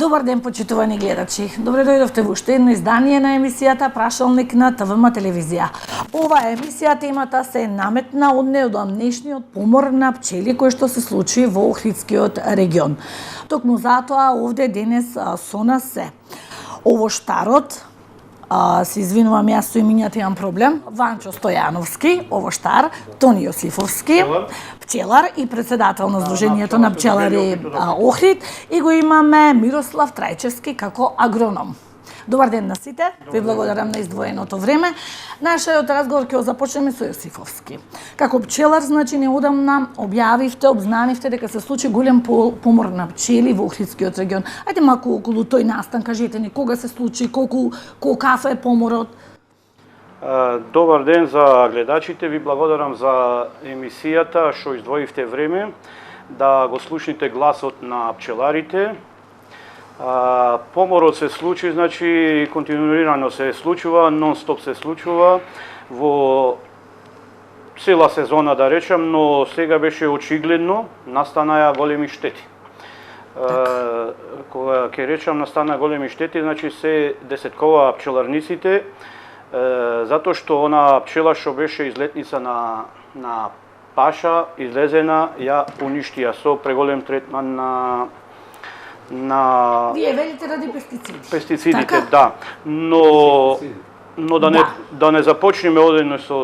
Добар ден, почитувани гледачи. Добре дојдовте во уште едно издание на емисијата Прашалник на ТВМ телевизија. Оваа емисија темата се наметна од неодамнешниот помор на пчели кој што се случи во Охридскиот регион. Токму затоа овде денес со нас се овоштарот, се извинувам, јас со имињата имам проблем, Ванчо Стојановски, овоштар, Тони Јосифовски, пчелар и председател на Сдруженијето на пчелари Охрид, и го имаме Мирослав Трајчевски како агроном. Добар ден на сите, ви благодарам на издвоеното време. Нашиот разговор ќе го започнеме со Јосифовски. Како пчелар, значи, неодамна објавивте, обзнанивте дека се случи голем помор на пчели во Охридскиот регион. Ајде малку околу тој настан, кажете ни кога се случи, колкав е поморот? Добар ден за гледачите, ви благодарам за емисијата што издвоивте време да го слушнете гласот на пчеларите. Поморот се случи, значи континуирано се случува, нон-стоп се случува во цела сезона, да речем, но сега беше очигледно, настанаа големи штети. Кога ќе речам настана големи штети, значи се десеткова пчеларниците, затоа што она пчела што беше излетница на паша, излезена, ја уништија со преголем третман на Вие велите ради пестициди. Пестицидите, така? Да. Но да не започнеме одено со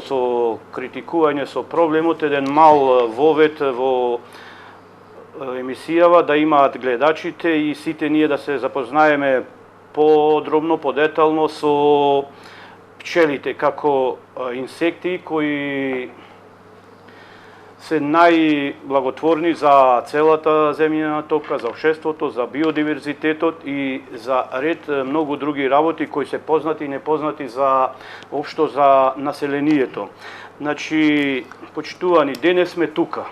критикување, со проблемот, еден мал вовет во емисијава да имаат гледачите и сите ние да се запознаеме подробно, подетално со пчелите како инсекти кои се најблаготворни за целата земјина топка, за општеството, за биодиверзитетот и за ред многу други работи кои се познати и непознати за општо за населението. Значи, почитувани, денес сме тука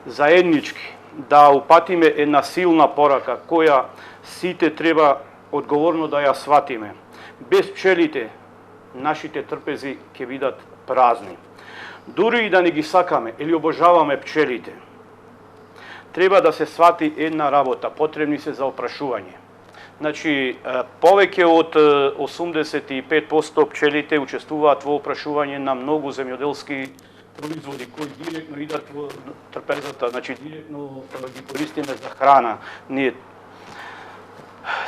заеднички да упатиме една силна порака која сите треба одговорно да ја сватиме. Без пчелите нашите трпези ќе бидат празни. Дури и да не ги сакаме или обожаваме пчелите, треба да се свати една работа, потребни се за опрашување. Значи, повеќе од 85% пчелите учествуваат во опрашување на многу земјоделски производи кои директно идат во трпезата, значи директно ги користиме за храна.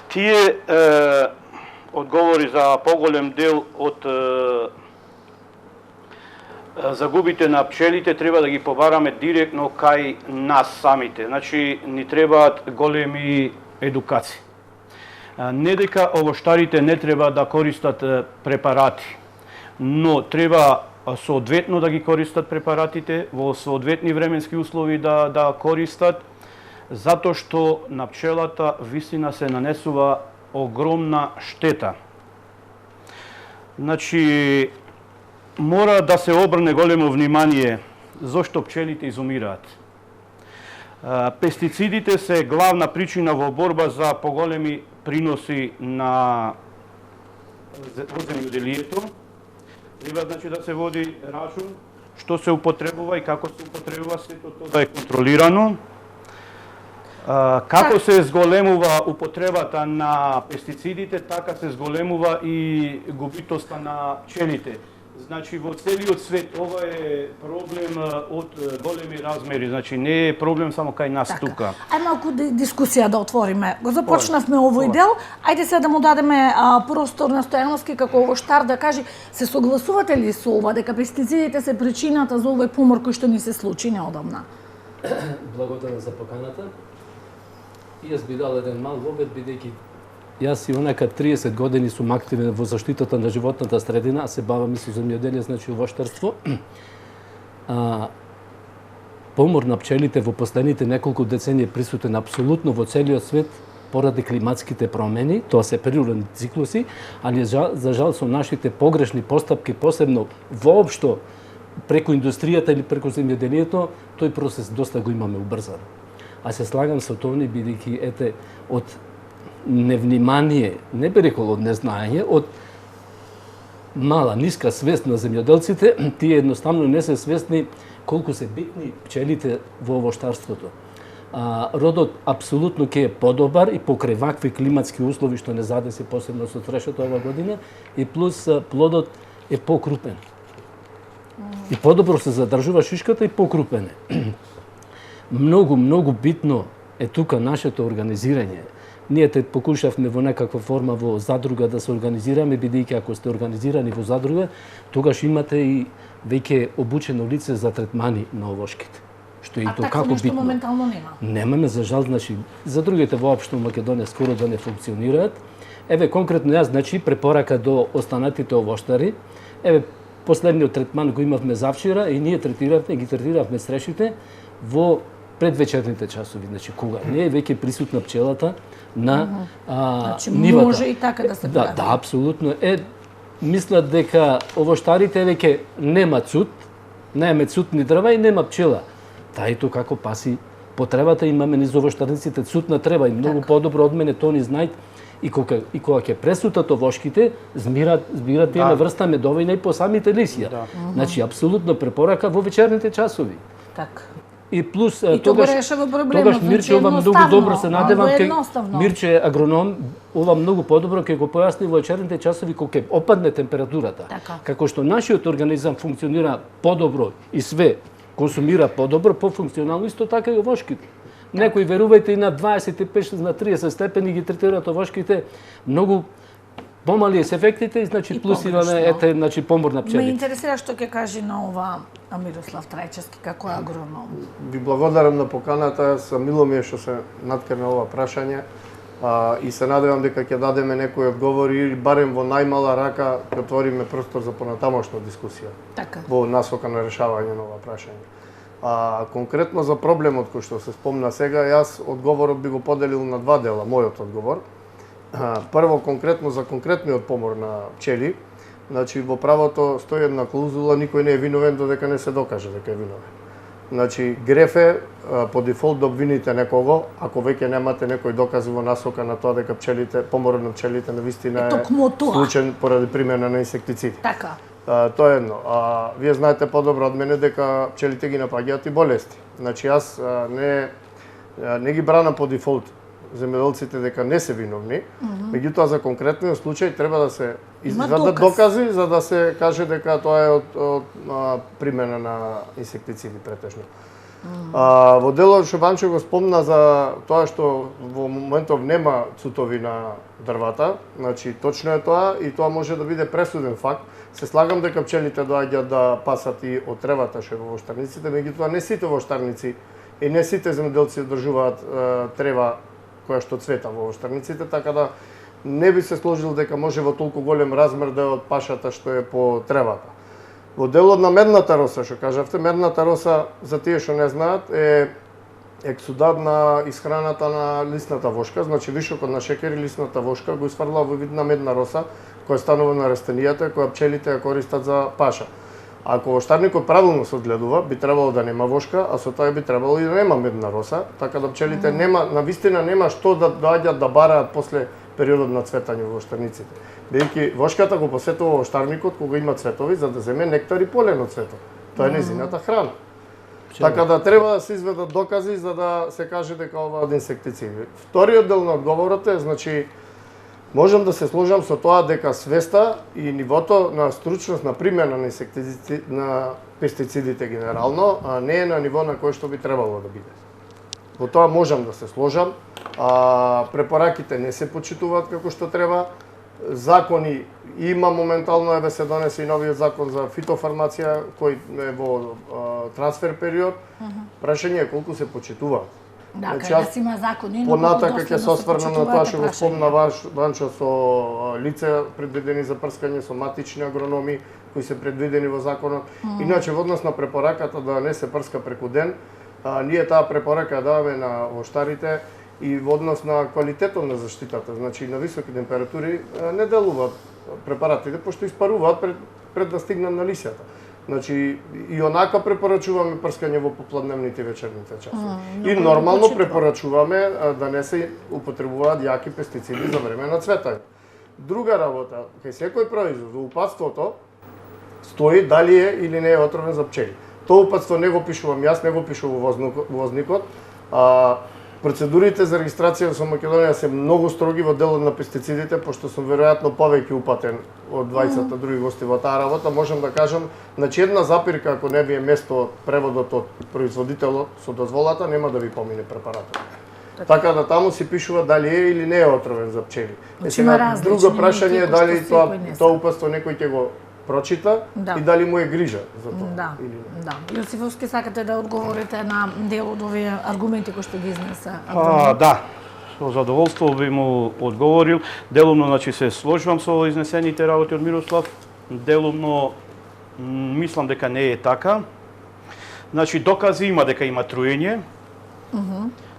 Тие одговори за поголем дел од загубите на пчелите треба да ги побараме директно кај нас самите. Значи, ни требаат големи едукации. Не дека овоштарите не треба да користат препарати, но треба соодветно да ги користат препаратите, во соодветни временски услови да користат, затоа што на пчелата вистина се нанесува огромна штета. Значи, мора да се обрне големо внимание зошто пчелите изумираат. Пестицидите се главна причина во борба за поголеми приноси на земјоделието. Треба, значи, да се води рачун што се употребува и како се употребува, сето тоа е контролирано. Како се зголемува употребата на пестицидите, така се зголемува и губитоста на пчелите. Значи, во целиот свет ова е проблем од големи размери, значи не е проблем само кај нас тука. Ај малку дискусија да отвориме. Го започнавме овој дел, ајде сега да му дадеме простор на Стојановски како овоштар да кажи, се согласувате ли со ова дека пестицидите се причината за овој помор кој што ни се случи неодамна? Благодарам за поканата. Јас би дал еден мал вовед, бидејќи јас и онака 30 години сум активен во заштитата на животната средина, а се бавам и со земјоделие, значи овоштарство. Помор на пчелите во последните неколку децении е присутен апсолутно во целиот свет поради климатските промени, тоа се природни циклуси, али за жал со нашите погрешни постапки, посебно воопшто преку индустријата или преку земјоделието, тој процес доста го имаме убрзан. А се слагам со Тони, бидејќи ете од невнимание, не би рекол од незнаење, од мала, ниска свест на земјоделците, тие едноставно не се свесни колку се битни пчелите во овоштарството. родот апсолутно ќе е подобар и покрај вакви климатски услови што не задеси посебно со трешото ова година и плюс плодот е покрупен. И подобро се задржува шишката и покрупен е. Многу битно е тука нашето организирање. Ние те покушавме во некаква форма во задруга да се организираме, бидејќи ако сте организирани во задруга, тогаш имате и веќе обучено лице за третмани на овошките. Што е и тоа како битно. Моментално нема. Немаме за жал, значи за другите воопшто во Македонија скоро да не функционираат. Еве конкретно јас значи препорака до останатите овоштари. Еве последниот третман го имавме завчера и ние ги третиравме срешите во предвечерните часови, значи кога не е веќе присутна пчелата на значи, нивата. Може и така да се прави. Да, апсолутно. Мислат дека овоштарите веќе нема цуд, немаме цуд ни дрва и нема пчела. Тајто како паси потребата имаме низ овоштарниците цуд на треба и многу подобро од мене тони знаат и кога ќе пресутат овошките, збират една врста медовина и по самите лисија. Значи апсолутно препорака во вечерните часови. Така. И плюс и тогаш Мирче ова многу добро се надевам Мирче е агроном, ова многу подобро ќе го појасни во вечерните часови кога ќе опадне температурата. Така. Како што нашиот организам функционира подобро и све консумира подобро, пофункционално исто така и овошките. Некои верувајте и на 25 на 30 степени ги третираат овошките многу помали се ефектите и значи плюс имаме значи помор на пчелите. Ме интересира што ќе каже на ова Мирослав Трајчевски како агроном. Ви благодарам на поканата, мило ми е што се наткрна ова прашање и се надевам дека ќе дадеме некои одговори или барем во најмала рака ќе отвориме простор за понатамошна дискусија. Така. Во насока на решавање на ова прашање. Конкретно за проблемот кој што се спомна сега, јас одговорот би го поделил на два дела, мојот одговор. Прво конкретно за конкретниот помор на пчели, значи во правото стои една клаузула никој не е виновен додека не се докаже дека е виновен. Значи греф е по дефолт да обвините некого ако веќе немате некои докази во насока на тоа дека поморот на пчелите навистина е случаен поради примена на инсектициди. Така. Тоа е едно. Вие знаете подобро од мене дека пчелите ги напаѓаат и болести. Значи јас не ги бранам по дефолт земјоделците дека не се виновни, меѓутоа за конкретниот случај треба да се извадат докази за да се каже дека тоа е од примена на инсектициди претежно. Во делот што Ванчо го спомна за тоа што во моментов нема цутови на дрвата, значи точно е тоа и тоа може да биде пресуден факт. Се слагам дека пчелите доаѓаат да пасат и од тревата што е во воштарниците, меѓутоа не сите воштарници и не сите земјоделци одржуваат трева која што цвета во воштарниците, така да не би се сложил дека може во толку голем размер да е од пашата што е по тревата. Во делот на медната роса, што кажавте, медната роса, за тие што не знаат, е ексудат на исхраната на лисната вошка, значи вишокот на шеќер и лисната вошка го isfrла во вид на медна роса, која станува на растенијата, која пчелите ја користат за паша. Ако воштарникот правилно се одгледува, би требало да нема вошка, а со тоа би требало и да нема медна роса, така да пчелите навистина нема што да доаѓаат да бараат после периодот на цветање во воштарниците. Бидејќи вошката го посетува воштарникот кога има цветови за да земе нектар и полен од цветот. Тоа е незината храна. Така да треба да се изведат докази за да се каже дека ова е од инсектициди. Вториот дел на одговорот е, значи, можам да се сложам со тоа дека свеста и нивото на стручност на примена на на пестицидите генерално не е на ниво на кое што би требало да биде. Во тоа можам да се сложам. Препораките не се почитуваат како што треба. Закони има моментално, еве се донесе и новиот закон за фитофармација кој е во трансфер период. Прашање е колку се почитуваат. Да, кај има закони, но понатака ќе се осврнам на тоа што го спомна Ванчо со лица предвидени за прскање, со матични агрономи кои се предвидени во законот. Иначе во однос на препораката да не се прска преку ден, ние таа препорака даваме на воштарите и во однос на квалитетот на заштитата, значи на високи температури не делуваат препаратите пошто испаруваат пред да стигнат на лисјата. Значи и онака препорачуваме прскање во попладневните и вечерните часови. И нормално препорачуваме да не се употребуваат јаки пестициди за време на цветање. Друга работа, кај секој производ во упатството стои дали е или не е отровен за пчели. Тоа упатство не го пишувам јас, не го пишува возникот, Процедурите за регистрација со Македонија се многу строги во делот на пестицидите, пошто сум веројатно повеќе упатен од 20 други гости во таа работа, можам да кажам, значи една запирка ако не ви е место преводот од производителот со дозволата, нема да ви помине препаратот. Така да таму си пишува дали е или не е отровен за пчели. Сега друго прашање е дали тоа упатство некој ќе го прочита и дали му е грижа за тоа. Да, да. Јосифовски, сакате да одговорите на дел од овие аргументи кои што ги изнеса? Да, со задоволство би му одговорил. Делумно, значи, се сложувам со изнесените работи од Мирослав. Делумно, мислам дека не е така. Значи, докази има дека има труење.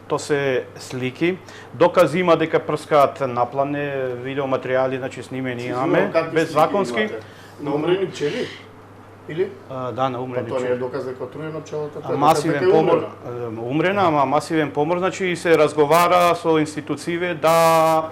То се слики. Докази има дека прскаат наплане, видеоматеријали, значи снимени имаме, беззаконски. На умрени пчели? Или? Да, на умрени пчели. Тоа не е доказ дека труена пчелата? Масивен помор. Умрена, ама масивен помор, значи и се разговара со институциите да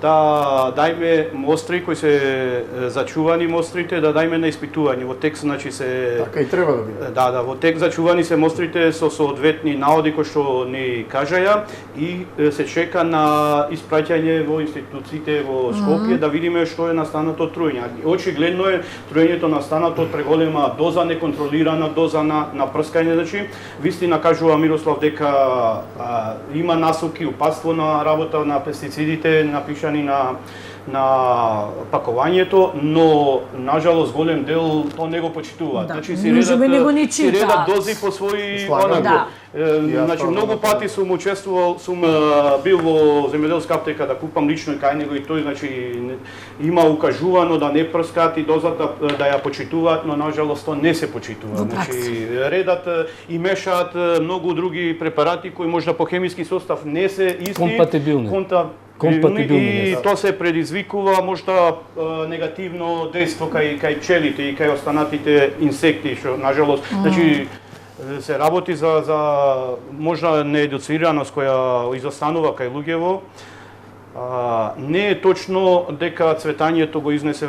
дајме мостри кои се зачувани мострите, да дајме на испитување. Во текст, значи се... Така и треба да биде. Да, во текст зачувани се мострите со соодветни наводи кои што ни кажаја и се чека на испраќање во институциите во Скопје да видиме што е настанато од труење. Очигледно е труењето настанато од преголема доза, неконтролирана доза на прскање, значи вистина кажува Мирослав дека има насоки, упатство на работа на пестицидите, напишани на пакувањето, но нажалост голем дел тоа не го почитуваат. Значи си редат дози по своји онако. Значи многу пати сум учествувал, сум бил во земјоделска аптека да купам лично и кај него и тој, значи има укажувано да не прскаат и дозата да ја почитуваат, но нажалост тоа не се почитува. Значи редат и мешаат многу други препарати кои можда по хемиски состав не се исти, компатибилни и тоа се предизвикува можда негативно дејство кај пчелите и кај останатите инсекти, што нажалост, значи се работи за можда неедуцираност која изостанува кај луѓево. Не е точно дека цветањето го изнесе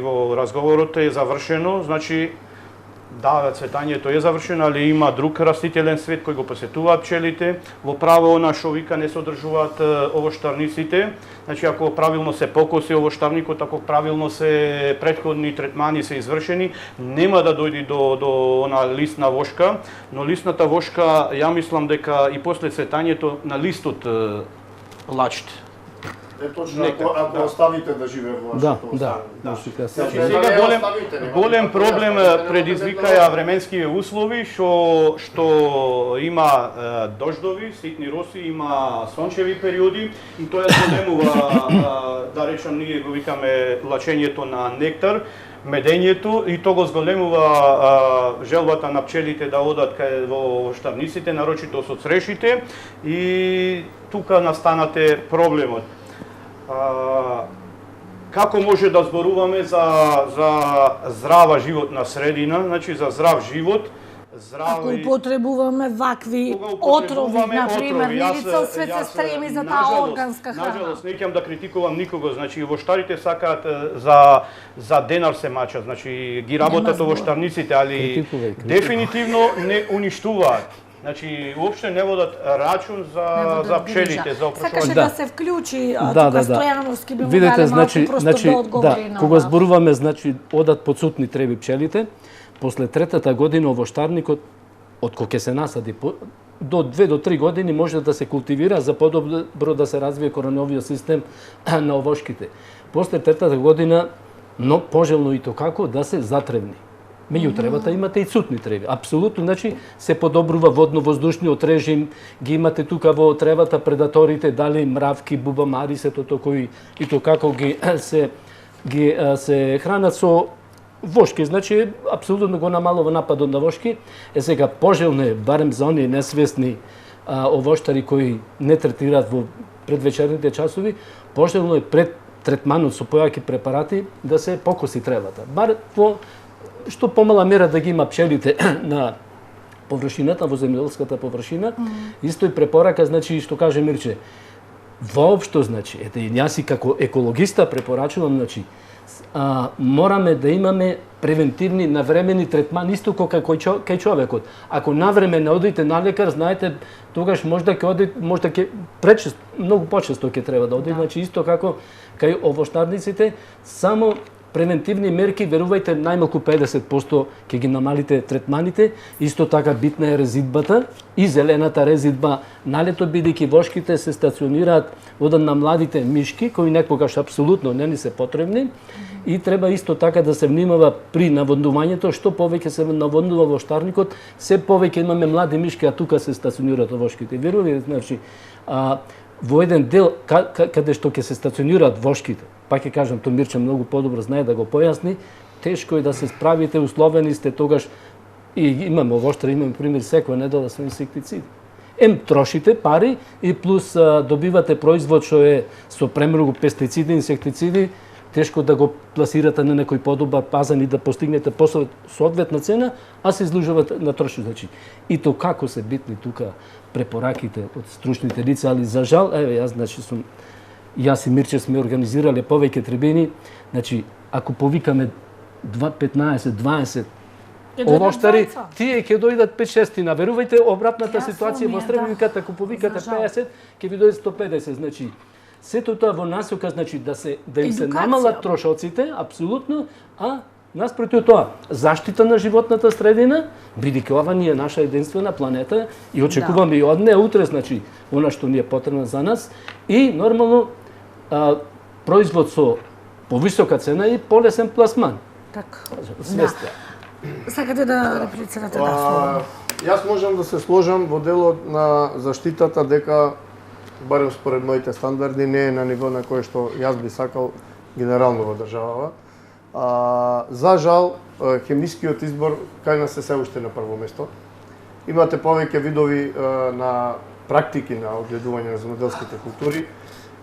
во разговорот е завршено, значи да, цветањето е завршено, али има друг растителен свет кој го посетуваат пчелите. Во право она што вика не содржуваат овоштарниците. Значи ако правилно се покоси овоштарникот, ако правилно се претходни третмани се извршени, нема да дојде до она листна вошка, но листната вошка ја мислам дека и после цветањето на листот лачите. Точно, ако оставите да живее во вашето Сега голем проблем предизвикаја временските услови, што има дождови, ситни роси, има сончеви периоди и тоа зголемува, да речем, ние го викаме лачењето на нектар, медењето и тоа го зголемува желбата на пчелите да одат кај во штарниците, нарочито со црешите и тука настанате проблемот. Како може да зборуваме за здрава животна средина, значи за здрав живот, Ако употребуваме вакви отрови, например, Милица свет се стреми за таа органска храна. Нажалост, не ќе да критикувам никого, значи овоштарите сакаат за денар се мачат, значи ги работат овоштарниците, али дефинитивно не уништуваат. Значи, уопште не водат рачун за пчелите, за опрашување. Сакаше да се вклучи тука Стојановски би му дали малку просто да одговори на кога зборуваме, значи, одат подсутни треби пчелите, после третата година овоштарникот, од кога ќе се насади, до 2 до 3 години може да се култивира за подобро да се развие кореновиот систем на овошките. После третата година, но пожелно и то како да се затревни. Меѓу требата имате и цутни треви. Апсолутно, значи, се подобрува водно-воздушниот режим, ги имате тука во тревата предаторите, дали мравки, бубамари, сето кои и то како се хранат со вошки, значи апсолутно го намалува нападот на вошки. Сега пожелно е, барем за оние несвесни овоштари кои не третираат во предвечерните часови, пожелно е пред третманот со појаки препарати да се покоси тревата. Бар по што помала мера да ги има пчелите на површината, во земјоделската површина, исто и препорака, значи, што каже Мирче, Воопшто, значи, ете, и јас и како екологиста препорачувам, значи, мораме да имаме превентивни навремени третмани, исто како кај човекот. Ако навреме не одите на лекар, знаете, тогаш можда ќе пречесто, многу почесто ќе треба да одите, значи исто како кај овоштарниците, само превентивни мерки, верувајте, најмалку 50% ќе ги намалите третманите. Исто така битна е резидбата и зелената резидба на лето, бидејќи вошките се стационираат оден на младите мишки, кои некогаш апсолутно не ни се потребни. И треба исто така да се внимава при наводнувањето, што повеќе се наводнува воштарникот, се повеќе имаме млади мишки, а тука се стационираат вошките. Верувајте, значи, во еден дел каде што ќе се стационираат вошките, пак ќе кажам, то Мирче многу подобро знае да го појасни, тешко е да се справите, условени сте тогаш, и имаме воштари, имаме пример секоја недела со инсектициди. Трошите пари и плюс добивате производ што е со премногу пестициди, инсектициди, тешко да го пласирате на некој подобар пазан и да постигнете соодветна цена, а се изложувате на троши. Значи, и то како се битни тука препораките од стручните лица, али за жал, јас и Мирче сме организирале повеќе трибини, значи, ако повикаме 15-20 овоштари, тие ќе дојдат 5-6, верувајте, обратната ситуација во Сребреница, ако повикате 50, ќе ви дојде 150, значи, сето тоа во насока, значи, да им се намалат трошоците, апсолутно, а наспротив тоа, заштита на животната средина, бидејќи ова ни е наша единствена планета и очекуваме и од неа утре, значи, она што ни е потребно за нас, и нормално производ со повисока цена и полесен пласман. Така. Свесте. Сакате да реплицирате, да, Јас можам да се сложам во делот на заштитата дека, барем според моите стандарди, не е на ниво на кое што јас би сакал генерално во државава. За жал, хемискиот избор кај нас е се уште на прво место. Имате повеќе видови на практики на одгледување на земјоделските култури.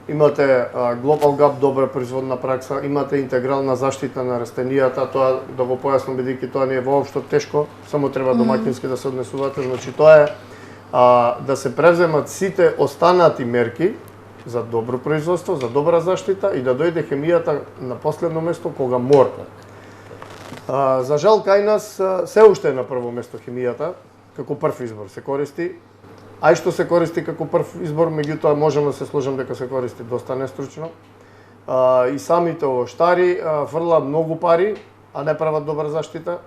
Имате Global Gap, добра производна пракса, имате интегрална заштита на растенијата, тоа да го појаснам бидејќи тоа не е воопшто тешко, само треба домаќински да се однесувате, значи тоа е да се преземат сите останати мерки за добро производство, за добра заштита и да дојде хемијата на последно место кога мора. За жал кај нас се уште е на прво место хемијата, како прв избор се користи. А и што се користи како прв избор, меѓутоа можам да се сложам дека се користи доста нестручно. И самите овоштари фрлаат многу пари, а не прават добра заштита.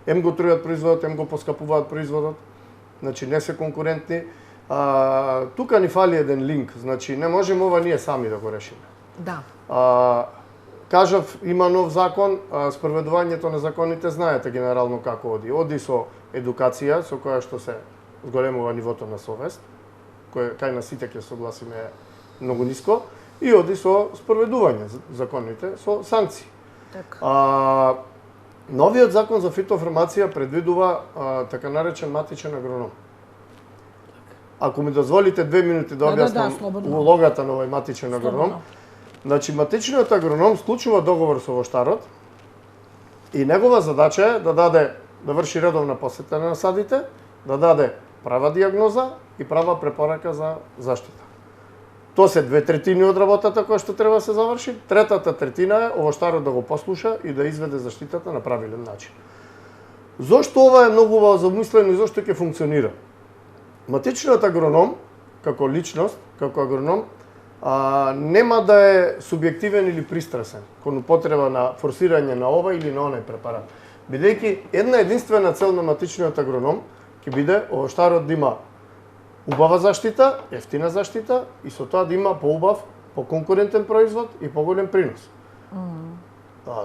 Ем го трујат производот, ем го поскапуваат производот. Значи не се конкурентни. Тука ни фали еден линк, значи не можеме ова ние сами да го решиме. Да. Кажав, има нов закон, спроведувањето на законите знаете генерално како оди. Оди со едукација, со која што се зголемува нивото на совест, кој кај нас сите ќе согласиме многу ниско, и оди со спроведување законите, со санкции. Так. Новиот закон за фитофармација предвидува така наречен матичен агроном. Ако ми дозволите 2 минути да објаснам улогата на овој матичен агроном. Значи, матичниот агроном склучува договор со воштарот и негова задача е да врши редовна посета на насадите, да даде права диагноза и права препорака за заштита. Тоа се 2/3 од работата која што треба да се заврши, 1/3 е овоштарот да го послуша и да изведе заштитата на правилен начин. Зошто ова е многу убаво замислено и зошто ќе функционира? Матичниот агроном, како личност, како агроном, нема да е субјективен или пристрасен кон употреба на форсирање на ова или на онај препарат. Бидејќи една единствена цел на матичниот агроном ќе биде овоштарот да има убава заштита, ефтина заштита и со тоа да има поубав, поконкурентен производ и поголем принос.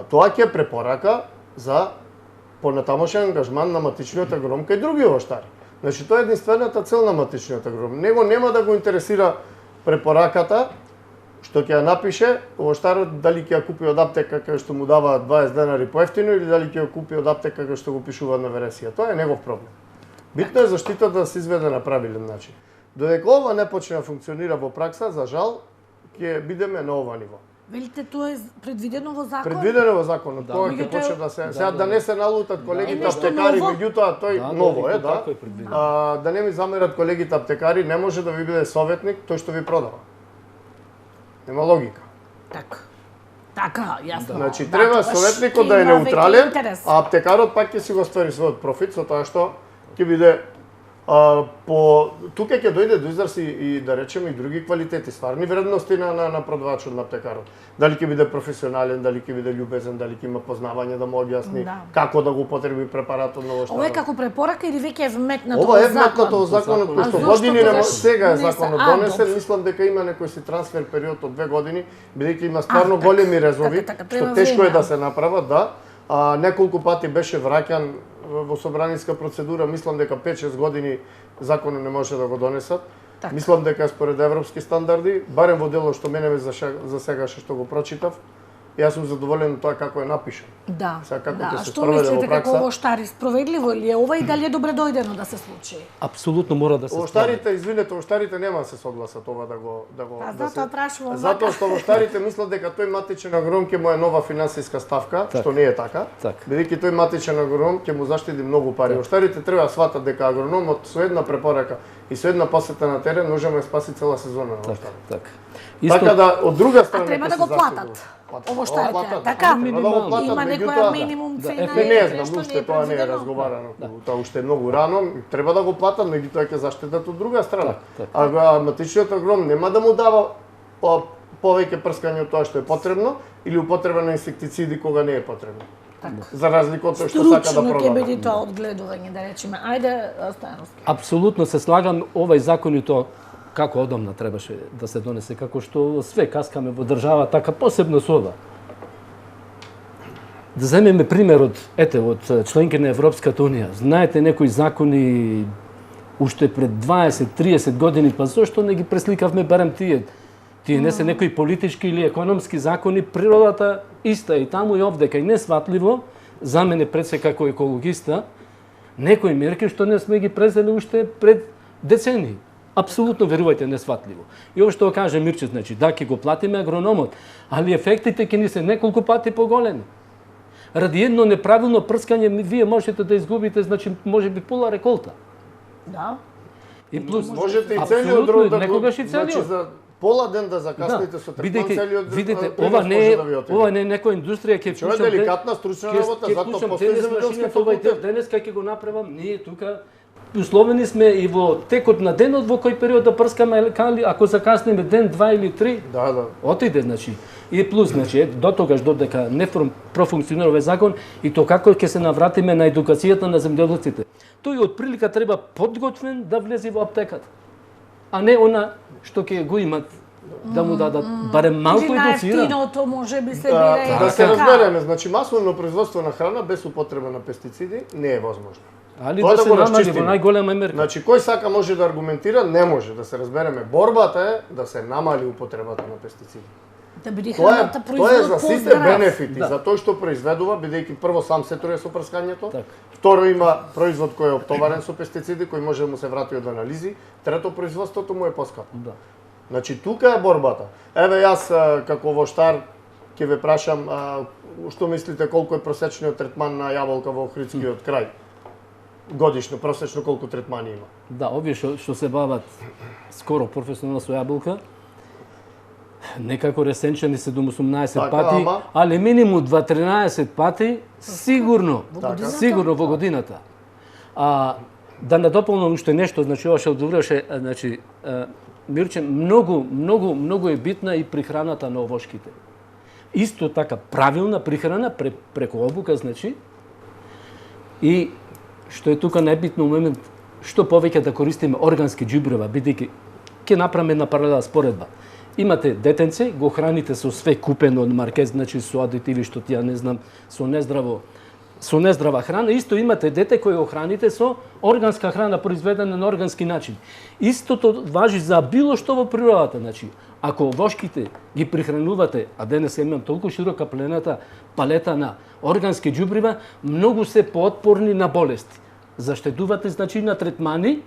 Тоа ќе препорака за понатамошен ангажман на матичниот агроном кај други овоштари. Значи тоа е единствената цел на матичниот агроном. Него нема да го интересира препораката што ќе ја напише овоштарот дали ќе ја купи од аптека кај што му дава 20 денари поевтино или дали ќе ја купи од аптека кај што го пишува на вересија. Тоа е негов проблем. Битно е заштитата да се изведе на правилен начин. Додека ова не почне да функционира во пракса, за жал, ќе бидеме на ова ниво. Велите тоа е предвидено во закон? Предвидено во законот, тоа ќе почне да се... Сега да не се налутат колегите аптекари, меѓутоа тој ново е, да. Да не ми замерат колегите аптекари, не може да ви биде советник тој што ви продава. Нема логика. Така, јасно. Значи Да, треба тогаш советникот да е има веќе неутрален, интерес. а аптекарот пак ќе си го ствари својот профит со тоа што ќе биде тука ќе дојде до израз и да речеме и други квалитети, стварни вредности на продавачот на аптекарот. Дали ќе биде професионален, дали ќе биде љубезен, дали ќе има познавање да му објасни како да го употреби препаратот на овој. Ова е како препорака или веќе е вметнато Ова во е закон? вметнато во законот, кој што А години зошто не тогаш сега е не се- законот А, донесен, добро. мислам дека има некој си трансфер период од 2 години, бидејќи има стварно големи резови, така, што треба тешко е време. да се направат, да. Неколку пати беше враќан во собраниска процедура, мислам дека 5-6 години законот не може да го донесат. Така. Мислам дека е според европски стандарди, барем во делот што мене ме за сега што го прочитав. Јас сум задоволен од тоа како е напишан. Да. Сега како да. ќе А се што спроведе во мислите како пракса? ово штари справедливо ли е ова и дали е добре дојдено да се случи? Апсолутно мора да се Оштарите, извинете, оштарите нема да се согласат ова да го Па да затоа прашувам Затоа вака. што оштарите мислат дека тој матичен агроном ќе му е нова финансиска ставка, Так. што не е така. Так. Бидејќи тој матичен агроном ќе му заштеди многу пари. Оштарите треба да сватат дека агрономот со една препорака и со една посета на терен може да му спаси цела сезона на Так, оштар. так. Така да од друга страна треба ќе да се го заштедува. платат. Ово штарите, платат, така? треба да го платат, Има меѓутоа, некоја минимум Да, цена ефект или не знам, нешто уште тоа не е предвидено? разговарано. Тоа уште е многу рано, треба да го платат, меѓутоа ќе заштедат од друга страна. Так, А матичниот агроном нема да му дава повеќе прскање од тоа што е потребно или употреба на инсектициди кога не е потребно. За разлика од тоа што сака да Стручно ќе продаде. биде тоа одгледување, да речеме. Ајде, Стојановски. Апсолутно се слагам, овај закон и то како одамна требаше да се донесе, како што све каскаме во држава, така посебно со ова. Да земеме пример од членки на Европската Унија. Знаете некои закони уште пред 20-30 години, па зошто не ги пресликавме барем тие? Тие не се некои политички или економски закони, природата иста и таму и овде, кај несватливо, за мене пред се како екологиста, некои мерки што не сме ги презели уште пред децении. Апсолутно верувајте несватливо. И ова што каже Мирче, значи да ќе го платиме агрономот, али ефектите ќе ни се неколку пати поголеми. Ради едно неправилно прскање вие можете да изгубите, значи можеби пола реколта. Да. И плюс Можете и целиот апсолутно, род да го... некогаш и Значи целиот. за пола ден да закасните со третман, бидејќи целиот видите, принос ова не може е да ви отиде. ова не е некоја индустрија ќе Тоа е деликатна стручна работа, затоа постои земјоделски факултет. Денеска ќе го направам, ние тука условени сме и во текот на денот во кој период да прскаме кали, ако закаснеме ден, 2 или 3, Да. отиде, значи. И плюс, значи, до тогаш додека не профункционира овој закон и то како ќе се навратиме на едукацијата на земјоделците. Тој од прилика треба подготвен да влезе во аптеката, а не она што ќе го имат да му дадат барем малку Или на едуцира. ефтиното може би се биде Да се така. разбереме, значи масовно производство на храна без употреба на пестициди не е возможно. Али Тоа да да се го намали расчистиме. во најголема мерка. Значи кој сака може да аргументира, не може да се разбереме. Борбата е да се намали употребата на пестициди. Да биде Тоа храната е за производ сите поздрав. бенефити, Да. за тој што произведува, бидејќи прво сам се труе со прскањето, Так. второ има производ кој е оптоварен со пестициди, кој може да му се врати од анализи, трето производството му е поскапо. Да. Значи тука е борбата. Еве јас како воштар ќе ве прашам што мислите колку е просечниот третман на јаболка во Охридскиот крај? Годишно просечно колку третмани има? Да, овие што се бават скоро професионално со јаболка, некако ресенчени 7-18 Така, пати, ама? али минимум 2-13 пати сигурно, годината? сигурно во годината. Да надополнам уште нешто, значи ова што одговореше, значи Мирче, многу е битна и прихраната на овошките. Исто така правилна прихрана преку обука, значи, и што е тука најбитно момент, што повеќе да користиме органски џубрева, бидејќи ќе направиме една паралела споредба. Имате детенце, го храните со све купено од маркет, значи со адитиви што ти ја не знам, со нездрава храна, исто имате дете кој го храните со органска храна произведена на органски начин. Истото важи за било што во природата, значи, ако овошките ги прихранувате, а денес имам толку широка палета на органски џубрива, многу се поотпорни на болести. Заштедувате, значи, на третмани,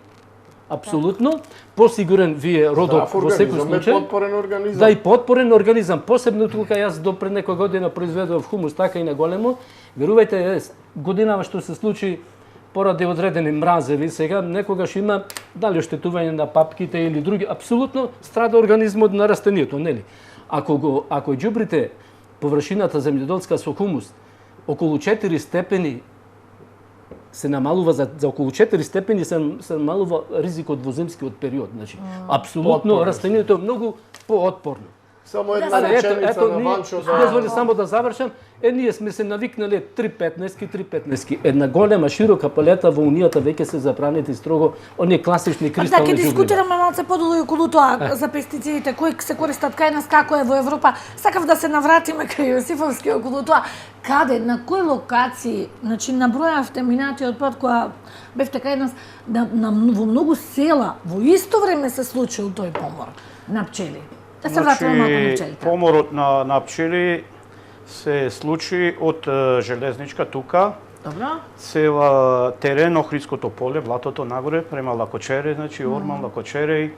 апсолутно, посигурен вие родок во секој случај. Потпорен организам. Да, и потпорен организам. Посебно тука јас до пред некоја година произведов хумус така и на големо. Верувајте, годинава што се случи поради одредени мразеви, сега некогаш има дали оштетување на папките или други, апсолутно страда организмот на растението, нели? Ако ѓубрите површината земјоделска со хумус, околу 4 степени се намалува за околу 4 степени се намалува ризикот во зимскиот период. Значи, апсолутно растението е многу поотпорно. Само една реченица на Ванчо дозволи само да завршам. Ние сме се навикнале 3-15. Една голема широка палета во унијата веќе се забранети строго оние класични кристални ќе ѓубрива. дискутираме малце подолу и околу тоа за пестицидите кои се користат кај нас, како е во Европа. Сакав да се навратиме кај Јосифовски околу тоа. Каде, на кои локации, значи набројавте минатиот пат кога бевте кај нас, во многу села во исто време се случил тој помор на пчели. Да се вратиме малку на пчелите. Поморот на пчели се случи од железничка тука. Добро. Цела терен, Охридското поле, блатото нагоре, према Лакочере, значи Орман, Лакочереј,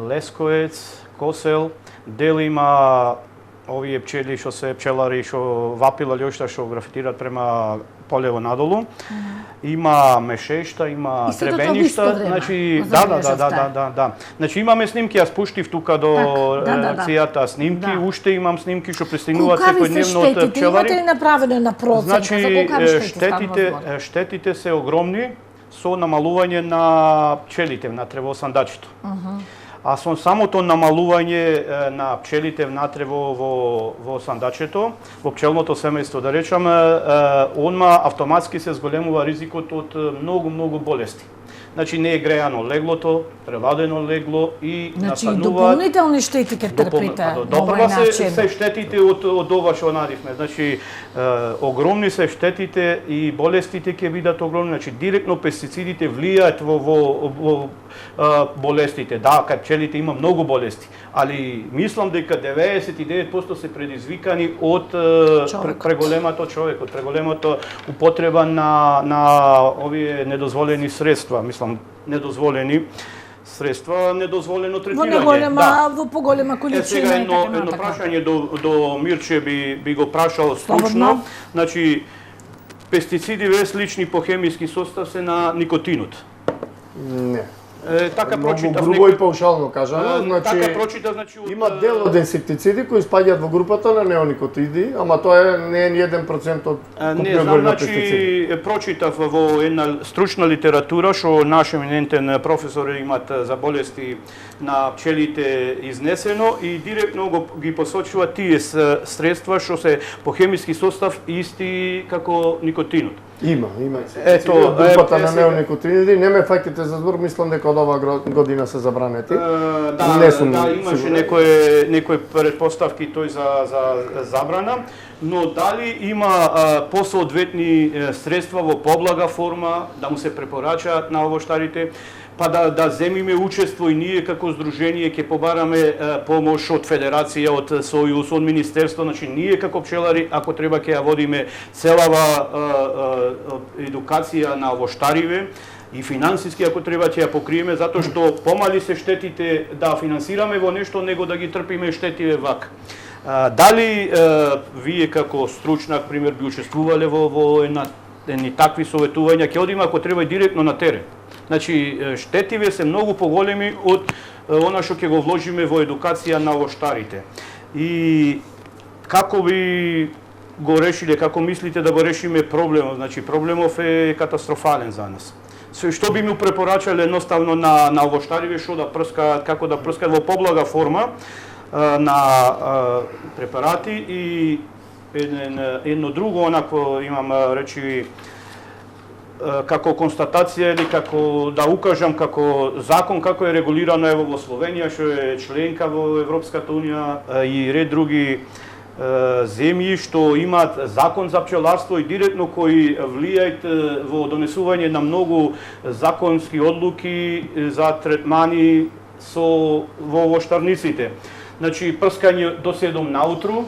Лесковец, Косел, дел има овие пчели што се пчелари што вапила лјошта што графитираат према полево надолу. Има мешешта, има требеништа, значи да. Значи имаме снимки, јас пуштив тука до редакцијата снимки, уште имам снимки што пристигнуваат секојдневно од пчелари. Имате ли направено на проценка за колку штети? Штетите се огромни со намалување на пчелите на тревосандачето. А со самото намалување на пчелите внатре во сандачето, во пчелното семејство, да речам, онма автоматски се зголемува ризикот од многу болести. Значи не е грејано леглото, преладено легло и значи, настануваат... Значи дополнителни штети ќе трпите на овој начин. Се штетите од ова што наривме. Значи, огромни се штетите и болестите ќе бидат огромни. Значи, директно пестицидите влијаат во болестите. Да, кај пчелите има многу болести, али мислам дека 99% се предизвикани од преголемото човекот, преголемото употреба на овие недозволени средства. Мислам, недозволени средства, недозволено третирање. Во поголема количина. Сега едно прашање до Мирче би го прашал стручно. Значи, пестициди различни по хемиски состав се на никотинот. Не. Така прочитав грубо и паушално кажано, значи така прочитав, значи има дел од инсектициди кои спаѓаат во групата на неоникотиди, ама тоа не е ни 1% од купниот број на пестициди. Прочитав во една стручна литература што наш еминентен професор имат за болести на пчелите изнесено и директно ги посочува тие средства што се по хемиски состав исти како никотинот. Има. Ето, групата на неоникотиниди, не ме фаќате за збор, мислам дека од оваа година се забранети. Да, имаше некои предпоставки тој за забрана, но дали има посоодветни средства во поблага форма да му се препорачаат на овоштарите, па да земиме учество и ние како здружение ќе побараме помош од Федерација, од Сојуз, од Министерство, значи ние како пчелари, ако треба ќе ја водиме целава едукација на овоштариве и финансиски ако треба ќе ја покриеме, затоа што помали се штетите да финансираме во нешто, него да ги трпиме штетиве вака. Дали вие како стручнак, пример, би учествувале во едни такви советувања, ќе одиме ако треба директно на терен. Значи, штетиве се многу поголеми од она што ќе го вложиме во едукација на овоштарите. И како би го решиле, како мислите да го решиме проблемот? Значи, проблемов е катастрофален за нас. Што би му препорачале едноставно на овоштариве, што да прскаат, како да прскаат во поблага форма на препарати и едно друго, онако имам речи како констатација или како да укажам како закон како е регулирано ево во Словенија, што е членка во Европската унија и ред други земји што имаат закон за пчеларство и директно кои влијаат во донесување на многу законски одлуки за третмани во овоштарниците. Значи прскање до 7 наутру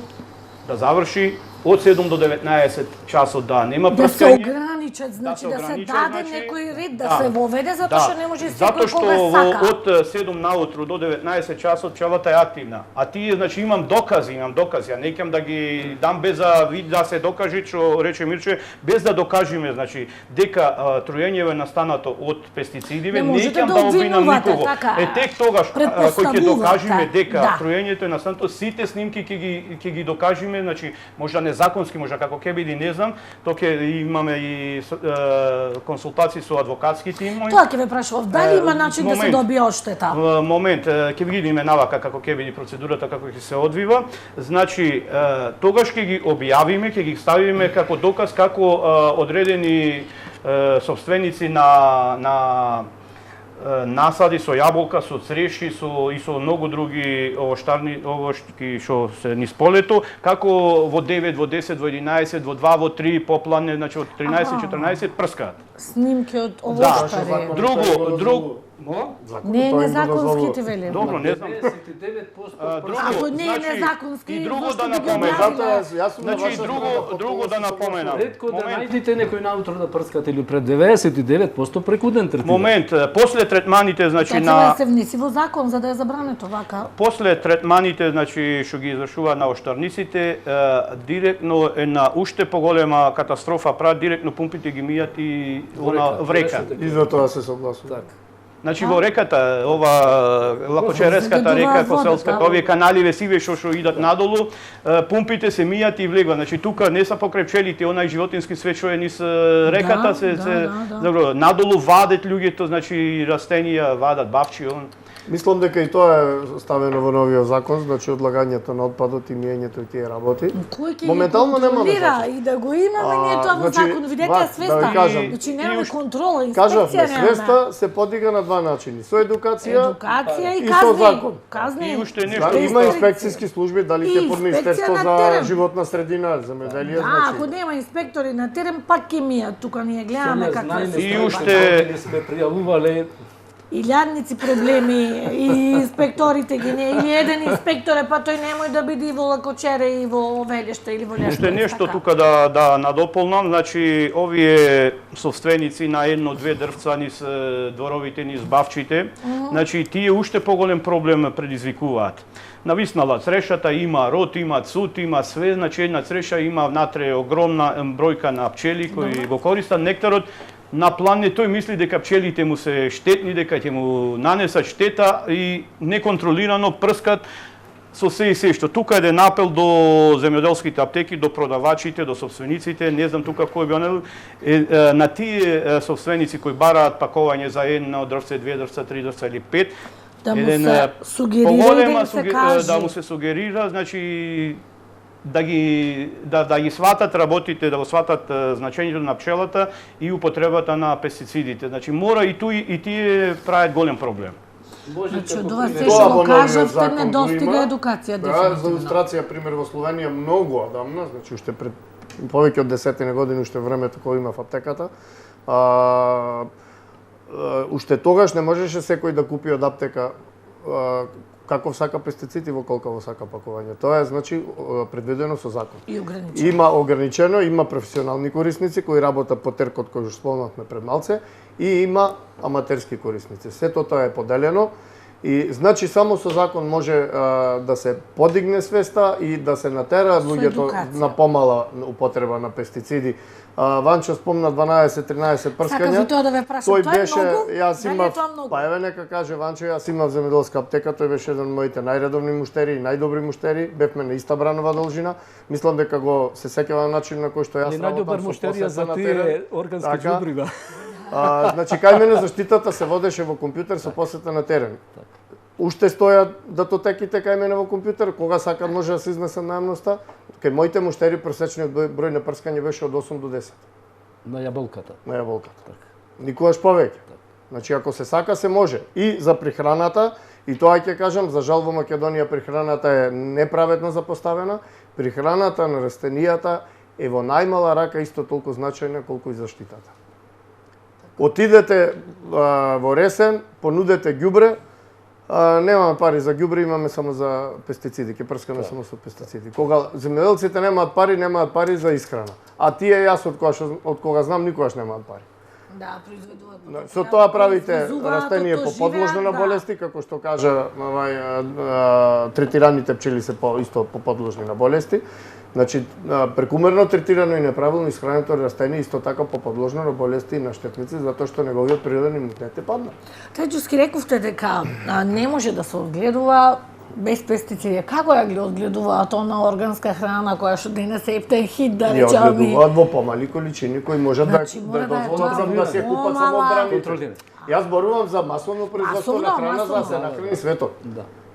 да заврши, од 7 до 19 часот да нема прскање. ограничат, значи да се ограничат, даде значи, некој ред да се воведе, затоа што не може Затоа секој што кога сака. од 7 наутру до 19 часот пчелата е активна. А тие, значи, имам докази. Ја не ќе да ги дам без да се докаже, што рече Мирче, без да докажеме, значи, дека труењето е настанато од пестицидиве, не ќе да обвинам никого. Тек тогаш кој ќе докажеме дека труењето е настанато, сите снимки ќе ги докажеме, значи, можда незаконски, можда како ќе биде, не знам, тоа ќе имаме и консултации со адвокатски тим. Тоа ќе ве прашував, дали има начин да се добие одштета? Момент, ќе ви видиме навака како ќе биде процедурата, како ќе се одвива. Значи, тогаш ќе ги објавиме, ќе ги ставиме како доказ како одредени собственици на насади со јаболка, со цреши, и со многу други овошки што се низ полето, како во 9, во 10, во 11, во 2, во 3 поплане, значи од 13, 14 прскаат. Снимки од овоштари. Друго, не е незаконски, ти велим. Добро, не знам. 99% Ако не е незаконски, и друго зашто да би ги напоменам. објавиле? Значи, друго да напоменам. Ретко да најдете некој наутро да прскат или пред 99% преку ден третира. Момент, после третманите, значи Тоа треба да се внеси во закон за да е забрането вака. После третманите, значи што ги извршуваат на оштарниците, директно е на уште поголема катастрофа, прават директно пумпите ги мијат и во река. И за тоа се согласувам. Значи во реката, ова Лакочереската река, Коселската, овие канали весиве што идат надолу, пумпите се мијат и влегуваат. Значи тука не се покрај пчелите, онај животински свет што е низ реката, добро, надолу вадат луѓето, значи растенија, вадат бавчи, Мислам дека и тоа е ставено во новиот закон, значи одлагањето на отпадот и миењето и тие работи. Кој ќе Моментално ги контролира немаме и да го имаме ние тоа во закон, видете свеста. Да ви кажам, значи немаме контрола, инспекција кажавме, немаме. свеста се подига на два начини, со едукација, и со закон. Казни. И уште нешто. Има инспекциски служби, дали ќе под Министерство на за терен. животна средина, земјоделие, Ако значи. нема инспектори на терен, пак ќе мијат. Тука ние гледаме каква се И уште сме пријавувале илјадници проблеми и инспекторите ги не, или еден инспектор е, па тој немој да биде и во Лакочере и во Велешта или во Лешта. Уште нешто тука да надополнам, значи овие собственици на едно-две дрвца низ дворовите, низ бавчите, значи тие уште поголем проблем предизвикуваат. Нависнала црешата, има рот, има цут, има све, значи една цреша има внатре огромна бројка на пчели кои го користат нектарот. На план не тој мисли дека пчелите му се штетни, дека ќе му нанесат штета и неконтролирано прскат со се и се што. Тука е апел до земјоделските аптеки, до продавачите, до собствениците, не знам тука кој би на тие собственици кои бараат пакување за едно дрвце, две дрвца, три дрвца или пет, да му се сугерира и да му се каже. Да му се сугерира, значи да ги сватат работите, да го сватат значењето на пчелата и употребата на пестицидите. Значи мора и тие прават голем проблем. Значи од ова се што го кажавте не достига едукација Да, дефинитивно. за илустрација пример во Словенија многу одамна, значи уште пред повеќе од 10 години, уште времето кога има в аптеката, уште тогаш не можеше секој да купи од аптека каков сака пестициди во колково сака пакување. Тоа е значи предвидено со закон. И ограничено. Има ограничено, има професионални корисници кои работат по теркот кој што спомнавме пред малце и има аматерски корисници. Сето тоа е поделено и значи само со закон може да се подигне свеста и да се натера луѓето на помала употреба на пестициди. Ванчо спомна 12-13 прскања. Сакав и тоа да ве прашам, Тој тоа е беше, многу? јас Дали имав, е тоа многу? па еве нека каже Ванчо, јас имав земјоделска аптека, тој беше еден од моите најредовни муштери и најдобри муштери, бевме на иста бранова должина. Мислам дека го се сеќавам начин на кој што јас најдобар работам со муштерија за посета на тие терен. органски Така. џубрига. Значи кај мене заштитата се водеше во компјутер со посета на терен. Уште стојат датотеките кај мене во компјутер, кога сакат може да се изнесат на јавноста. Кај моите муштери просечниот број на прскање беше од 8 до 10 На јаболката. на јаболката. Никогаш повеќе. Значи ако се сака се може. И за прихраната, и тоа ќе кажам, за жал во Македонија прихраната е неправедно запоставена. Прихраната на растенијата е во најмала рака исто толку значајна колку и заштитата. Отидете во Ресен, понудете ѓубре, немаме пари за ѓубре, имаме само за пестициди, ќе прскаме само со пестициди. Кога земјоделците немаат пари за исхрана. а тие јас од кога знам никогаш немаат пари. Да, произведуваат. Со тоа правите растение подложно на болести, како што кажа третираните пчели се исто подложни на болести. Значи, прекумерно третирано и неправилно исхрането растение исто така подложно на болести и на штетници, затоа што неговиот природен имунитет е падна. Тајчуски рековте дека не може да се одгледува без пестициди. Како ја ги одгледуваат она органска храна која што денес е ептен хит, да речеме? Ја одгледуваат во помали количини кои можат Значи, да дозволат да се купат само брани. Јас зборувам за масовно производство на храна за да се нахрани светот.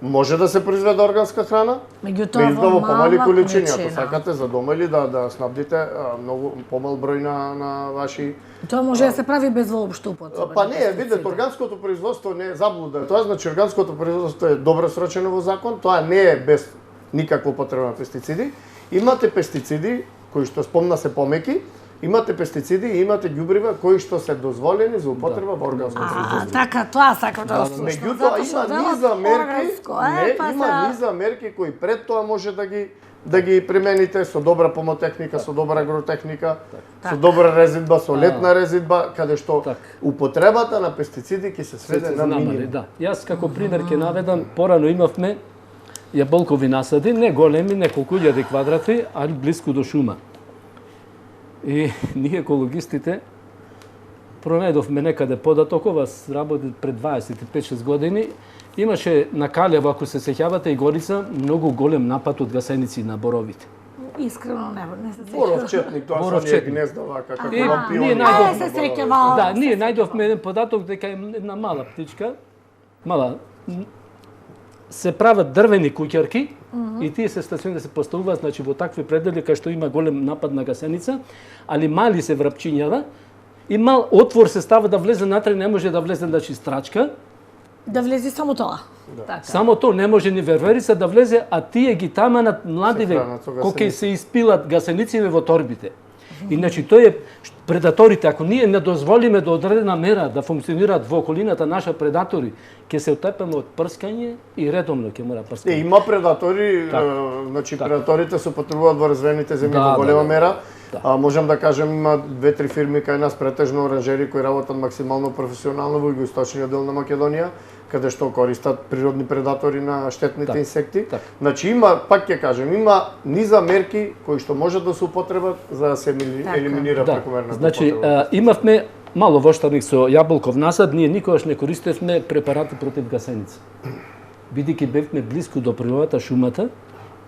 Може да се произведе органска храна, меѓутоа во помали количини, ако сакате за дома или да снабдите многу помал број на ваши. Тоа може да се прави без воопшто употреба. Па не, видете, органското производство не е заблуда. Тоа значи органското производство е добро срочено во закон, тоа не е без никаква употреба на пестициди. Имате пестициди кои што спомна се помеки, имате пестициди и имате ѓубрива кои што се дозволени за употреба во органско производство. Така, тоа сакам да слушам. Меѓутоа има низа мерки кои пред тоа може да ги примените со добра помотехника, со добра агротехника, со добра резидба, со летна резидба, каде што употребата на пестициди ќе се сведе на минимум. Да. Јас како пример ќе наведам, порано имавме јаболкови насади, не големи, неколку илјади квадрати, али блиску до шума. И ние екологистите проведовме некаде податокова, работи пред 25-6 години. Имаше на Калево, ако се сеќавате, и Горица, многу голем напад од гасеници на боровите. Искрено не се сеќавам. Боровчетник, тоа со ние гнезда вака, како лампиони. Ние најдовме еден податок дека една мала птичка, се прават дрвени куќарки и тие се стационирани, се поставуваат, значи во такви предели кај што има голем напад на гасеница, али мали се врапчињава и мал отвор се става да влезе натре, не може да влезе, значи страчка. Да влезе само тоа. Така. Само тоа, не може ни верверица да влезе, а тие ги таманат младиве кои се испилат гасениците во торбите. И значи тоа е предаторите, ако ние не дозволиме до одредена мера да функционираат во околината наша предатори, ќе се отепеме од прскање и редовно ќе мора прскање. Има предатори, значи предаторите се употребуваат во развиените земји во голема мера. Можам да кажем, има 2-3 фирми кај нас, претежно оранжери кои работат максимално професионално во југоисточниот дел на Македонија, каде што користат природни предатори на штетните инсекти. Значи има, пак ќе кажем, има низа мерки кои што можат да се употребат за да се елиминира прекомерната употреба. Значи имавме мало воштарник со јаболков насад, ние никогаш не користевме препарати против гасеница. Бидејќи бевме блиску до природата, шумата,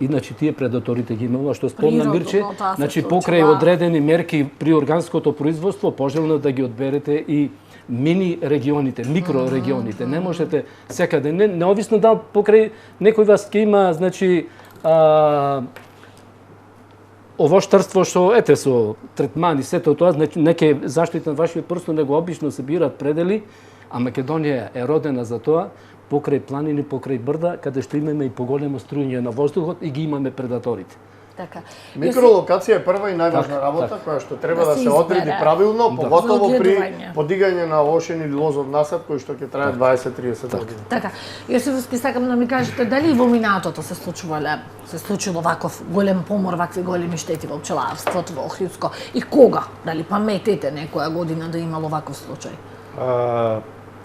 иначе тие предаторите ги имало, што спомна Мирче, значи покрај одредени мерки при органското производство, пожелно да ги одберете и мини регионите, микро регионите. Не можете секаде, неовисно да покрај некој вас ќе има, значи, овоштарство што ете со третмани, сето тоа, значи неке заштита на вашиот прстон, него обично се бираат предели, а Македонија е родена за тоа, покрај планини, покрај брда, каде што имаме и поголемо струјање на воздухот и ги имаме предаторите. Така. Микролокација е прва и најважна работа која што треба да се одреди правилно, поготово при подигање на ошен или лозов насад кој што ќе трае 20-30 години. Така. Јосифовски, сакам да ми кажете дали во минатото се случило ваков голем помор, вакви големи штети во пчеларството, во Охридско, и кога? Дали паметите некоја година да имало ваков случај?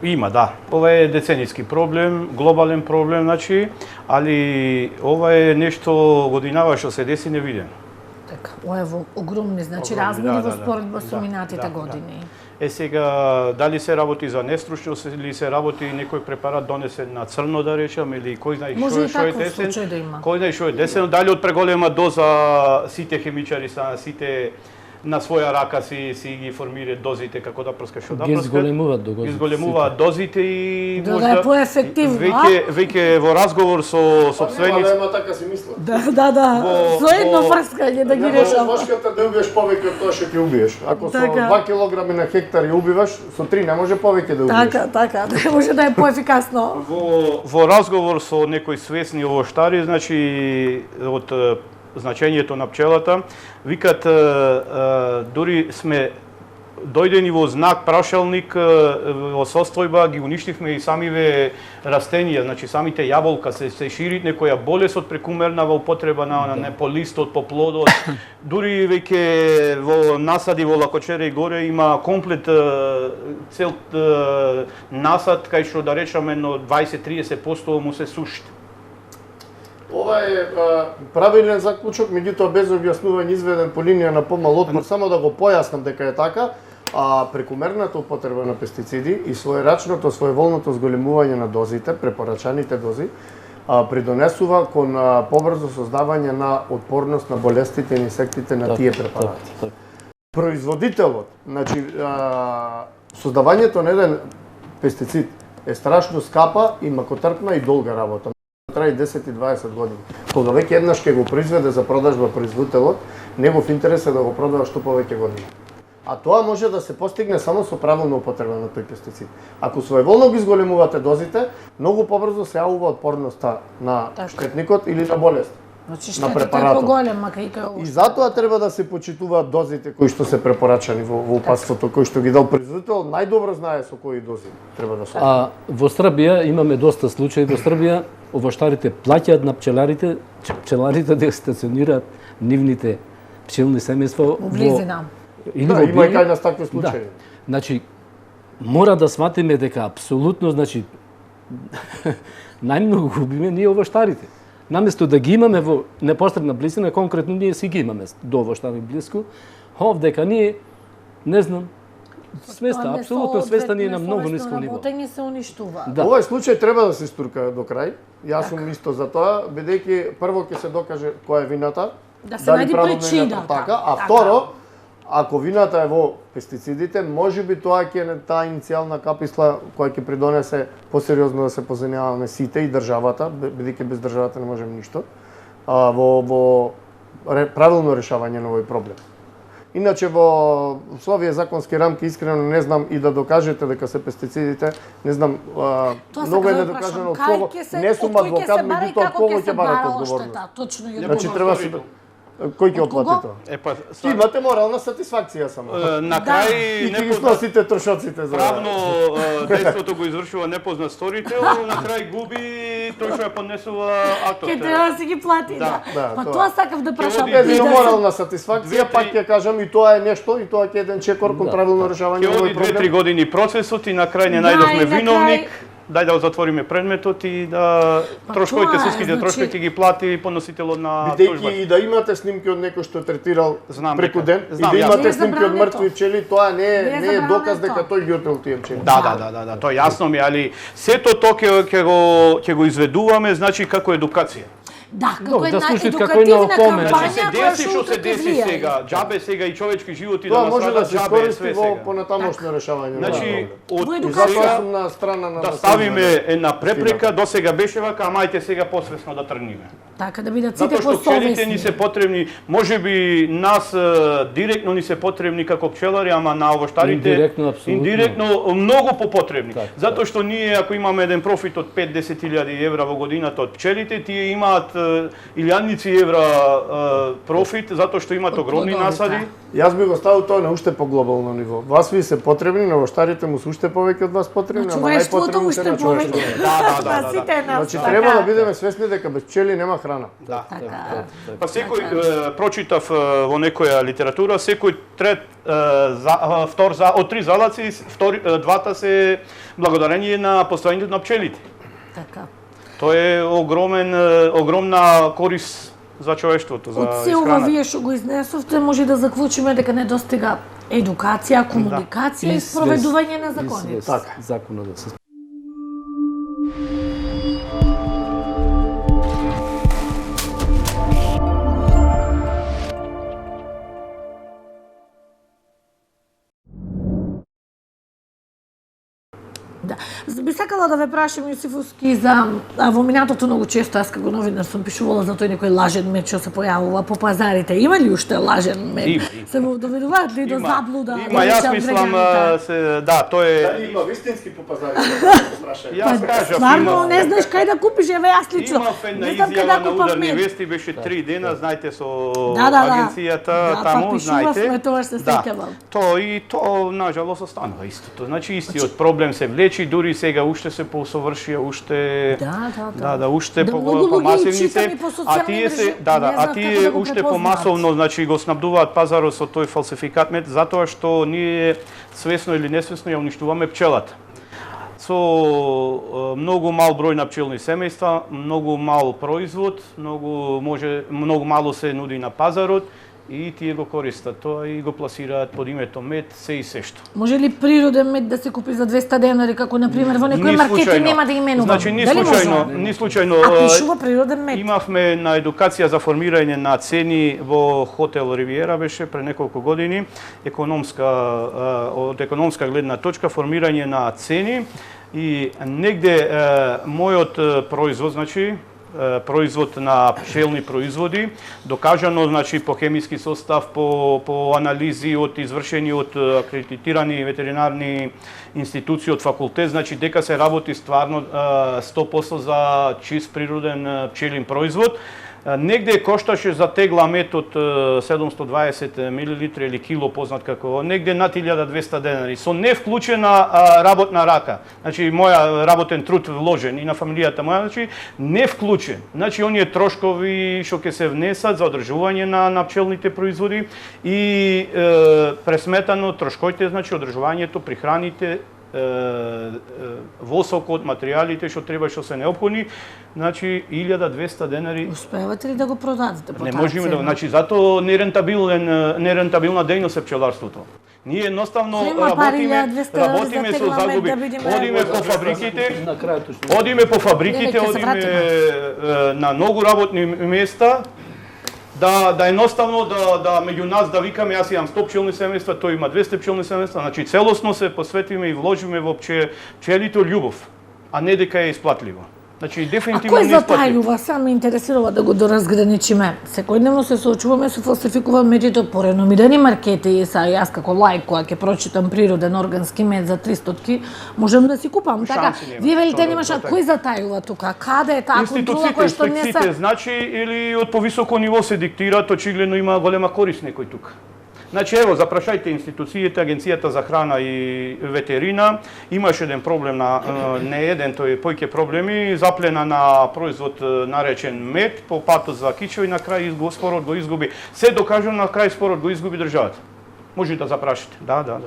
Има, да. Ова е деценијски проблем, глобален проблем, значи, али ова е нешто годинава што се деси невидено. Така, ова е во огромни, значи размери во споредба со минатите години. Сега, дали се работи за нестручност или се работи некој препарат донесен на црно, да речем, или кој знае што е десен, кој знае што е десен, дали од преголема доза сите хемичари сите на своја рака си ги формираат дозите како да прскаш, што да прскаш. Ги изголемуваат дозите и да е поефективно. Веќе во разговор со собственици. Нема така си мислам. Да. Со едно прскање да ги решава. Мошката да убиеш повеќе од тоа што ќе убиеш. Ако со 2 килограми на хектар ја убиваш, со 3 не може повеќе да убиеш. Така, да може да е поефикасно. Во разговор со некои свесни овоштари, значи од значењето на пчелата, викат дури сме дојдени во знак прашалник во состојба ги уништивме и самиве растенија, значи самите јаболка се ширит некоја болест од прекумерна во употреба на по листот, по плодот. Дури веќе во насади во Лакочере и горе има комплет цел насад кај што да речеме но 20-30% му се суши. Ова е правилен заклучок, меѓутоа без објаснување изведен по линија на помал отмор, само да го појаснам дека е така, прекумерната употреба на пестициди и своерачното, своеволното зголемување на дозите, препорачаните дози, придонесува кон побрзо создавање на отпорност на болестите и инсектите на тие препарати. Производителот, значи, создавањето на еден пестицид е страшно скапа и макотрпна и долга работа. Траи 10 и 20 години. Кога веќе еднаш ќе го произведе за продажба производителот, негов интерес е да го продава што повеќе години. А тоа може да се постигне само со правилна употреба на тој пестицид. Ако своеволно ги зголемувате дозите, многу побрзо се јавува отпорноста на штетникот или на болест. Значи штетата е поголема кај И затоа треба да се почитуваат дозите кои што се препорачани во упатството, кои што ги дал производител, најдобро знае со кои дози треба да се. Во Србија имаме доста случаи. Во Србија овоштарите плаќаат на пчеларите да стационираат нивните пчелни семејства во близина. Или во има и кај нас такви случаи. Значи мора да сватиме дека апсолутно, значи најмногу губиме ние овоштарите. Наместо да ги имаме во непосредна близина, конкретно ние си ги имаме до овоштари блиску, овдека ние, не знам, свеста, апсолутно свеста ние на многу ниско ниво. Работење се уништува. Да. Овој случај треба да се стурка до крај. Јас сум исто за тоа, бидејќи прво ќе се докаже која е вината, Да се дали најде правилно или причината. така, а второ, ако вината е во пестицидите, можеби тоа ќе е таа иницијална каписла која ќе придонесе посериозно да се позанимаваме сите и државата, бидејќи без државата не можеме ништо, во правилно решавање на овој проблем. Иначе во условија законски рамки искрено не знам и да докажете дека се пестицидите, не знам, многу е недокажано од кого, не сум адвокат, меѓутоа од кого ќе барате одговорност. Точно и Значи треба се кој ќе оплати тоа? Ти имате морална сатисфакција само. На крај И ќе ги сносите трошоците за правно дејството го извршува непознат сторител, на крај губи тој што ја поднесува актот. Ќе треба да се ги плати, да. Па тоа сакав да прашам. Едино морална сатисфакција, пак ќе кажам и тоа е нешто, и тоа ќе е еден чекор кон правилно решавање на овој проблем. Ќе оди 2-3 години процесот и на крај не најдовме виновник. Дај да затвориме предметот и да трошковите, суските трошкови ќе ги плати поносителот на Бидејќи тожба. и да имате снимки од некој што третирал преку ден, и Знам, да имате Не снимки од мртви пчели, тоа не е доказ дека забрането. тој ги отнел тие пчели. Да, тоа јасно ми, али сето тоа ќе го изведуваме, значи како едукација. Да, како Да една слушнат како една едукативна опомена. Значи се кампања која деси што се деси сега, џабе сега и човечки животи да Тоа може да настрадат, се џабе е искористи све во сега. понатамошно решавање на Значи, проблем. од И затоа сега сум на страна на да ставиме една препрека, до сега беше вака, а мајте сега посвесно да тргниме. Така да бидат сите Затоа што пчелите ни посовесни. се потребни, можеби нас директно ни се потребни како пчелари, ама на овоштарите Индиректно, апсолутно. индиректно многу попотребни. Така, Затоа што ние ако имаме еден профит од 5-10 илјади евра во годината од пчелите, тие имаат илјадници евра профит затоа што имаат огромни плодовите. насади. Јас би го ставил тоа на уште поглобално ниво. Вас ви се потребни, на овоштарите му се уште повеќе од вас потребни, На ама човештвото најпотребните уште на човештвото. повеќе. Да. Сите нас. Значи треба да бидеме свесни дека без пчели нема храна. Да. Така. Па секој прочитав во некоја литература, секој трет од 3 залаци, двата се благодарение на постојањето на пчелите. Така. Тоа е огромна корис за човештвото, за Од се ова исхраната. вие што го изнесовте, може да заклучиме дека недостига едукација, комуникација и спроведување на законите. Така. Законот да се Да. Би сакала да ве прашам, Јосифовски, за во минатото многу често, аз како новинар сум пишувала за тој некој лажен мед што се појавува по пазарите. Има ли уште лажен мед? Има. Се доведуваат ли до заблуда? Има, јас мислам, тоа е... Дали има вистински по пазарите? Јас кажав, Стварно не знаеш кај да купиш, еве јас лично. Имав една Не знам кај изјава на купам ударни мед. вести, беше 3 дена, знаете, со Да. агенцијата таму, знаете. Пишувавме, тоа се сеќавам. Тоа, нажалост, останува истото. Значи, истиот проблем се влечи, дури сега уште се посовршија, уште... Да, уште помасивни се, а тие се, а тие уште помасовно, значи, го снабдуваат пазарот со тој фалсификат мед, затоа што ние свесно или несвесно ја уништуваме пчелата. Со многу мал број на пчелни семејства, многу мал производ, многу мало се нуди на пазарот и тие го користат тоа и го пласираат под името мед, се и се што. Може ли природен мед да се купи за 200 денари, како на пример во некои маркети, нема да именувам? Значи ни случајно. А пишува природен мед. Имавме на едукација за формирање на цени во хотел Ривиера, беше пред неколку години, од економска гледна точка формирање на цени и негде мојот производ, значи производ на пчелни производи, докажано, значи, по хемиски состав, по анализи извршени од акредитирани ветеринарни институции, од факултет, значи дека се работи стварно 100% за чист природен пчелин производ. Негде кошташе за тегла мед од 720 мл или кило, познат како, негде над 1200 денари, со не вклучена работна рака. Значи, моја работен труд вложен и на фамилијата моја, значи, не вклучен. Значи, оние трошкови што ќе се внесат за одржување на пчелните производи и пресметано трошкоите, значи, одржувањето, прихраните, восокот, материјалите што треба, што се неопходни, значи 1200 денари. Успевате ли да го продадете по Не таа можеме цена? да, значи затоа нерентабилна дејност е пчеларството. Ние едноставно работиме со загуби. Одиме по фабриките, На крајот одиме по фабриките, Леле, ќе се одиме вратиме. на многу работни места, да едноставно да меѓу нас да викаме, јас имам 100 пчелни семејства, тој има 200 пчелни семејства, значи целосно се посветиме и вложиме во пчелите љубов, а не дека е исплатливо. Значи А дефинитивно кој не исплатливо. затајува? Сам ме интересирува да го доразграничиме. Секојдневно се соочуваме со фалсификуван мед по реномирани маркети и са јас како лаик која ќе прочитам природен органски мед за 300, можам да си купам. Така, Шанси нема. вие велите Тоа, немаш, а тоа кој затајува тука? Каде е таа контрола која што не институциите, се... значи, или од повисоко ниво се диктираат, очигледно има голема корист некој тука. Значи, ево, запрашајте институциите, Агенцијата за храна и ветерина, имаше еден проблем не еден, тој појќе проблеми, заплена на производ наречен мед по патот за Кичево и на крај спорот го изгуби. Се докажано, на крај спорот го изгуби државата. Може да запрашите. Да.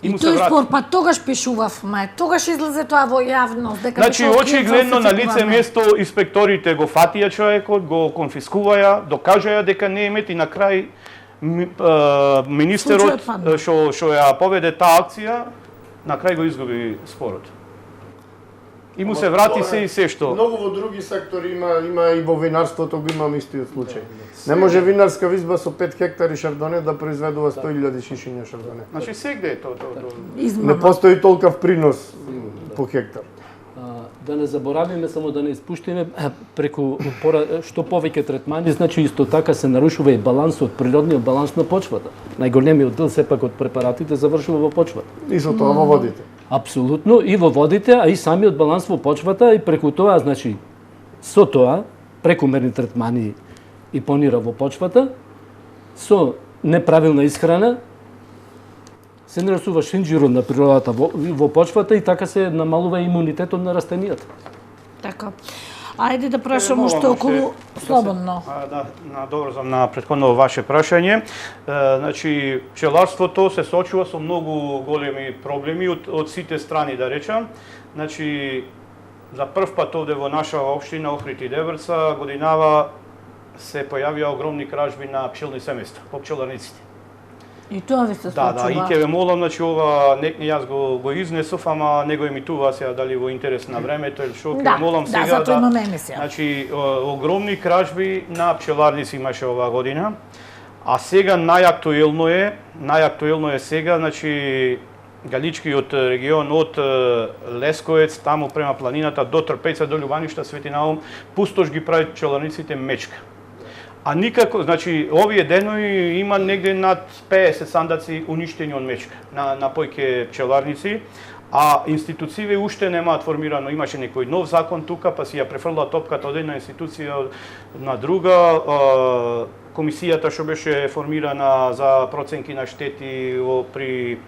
И му се тој врати. спор, па тогаш пишувавме, тогаш излезе тоа во јавност, дека Значи, пишува очигледно на лице фалсификуван мед. место инспекторите го фатија човекот, го конфискуваја, докажаја дека не е мед и на крај министерот Случајот падна. што ја поведе таа акција, на крај го изгуби спорот. И му се врати се и се што. Многу во други сектори има и во винарството го имам истиот случај. Не може винарска визба со 5 хектари шардоне да произведува 100.000 шишиња шардоне. Значи сегде е тоа. Не Измама. постои толкав принос по хектар. Да не заборавиме, само да не испуштиме преку што повеќе третмани, значи исто така се нарушува и балансот, природниот баланс на почвата. Најголемиот дел сепак од препаратите завршува во почвата. И со тоа во водите. Апсолутно, и во водите, а и самиот баланс во почвата, и преку тоа, значи, со тоа, прекумерни третмани и понира во почвата, со неправилна исхрана, се нарасува шинџирот на природата во почвата и така се намалува имунитетот на растенијата. Така. Ајде да прашам уште околу слободно. Надоврзам на претходно ваше прашање. Значи, пчеларството се соочува со многу големи проблеми од сите страни, да речам. Значи, за прв пат овде во наша општина Охрид и Деврца годинава се појавија огромни кражби на пчелни семејства по пчеларниците. И тоа ви се Да, случува. и ќе ве молам, значи ова јас го изнесов, ама не го емитува сега дали во интерес на времето или што, ќе ве молам сега затоа имаме емисија. Значи огромни кражби на пчеларници имаше оваа година. А сега најактуелно е сега, значи Галичкиот регион од Лесковец, таму према планината до Трпеца, до Љубаништа, Свети Наум, пустош ги прави пчеларниците мечка. А никако, значи, овие денови има негде над 50 сандаци уништени од мечка на појке пчеларници, а институциите уште немаат формирано, имаше некој нов закон тука, па си ја префрла топката од една институција на друга. Комисијата што беше формирана за проценки на штети при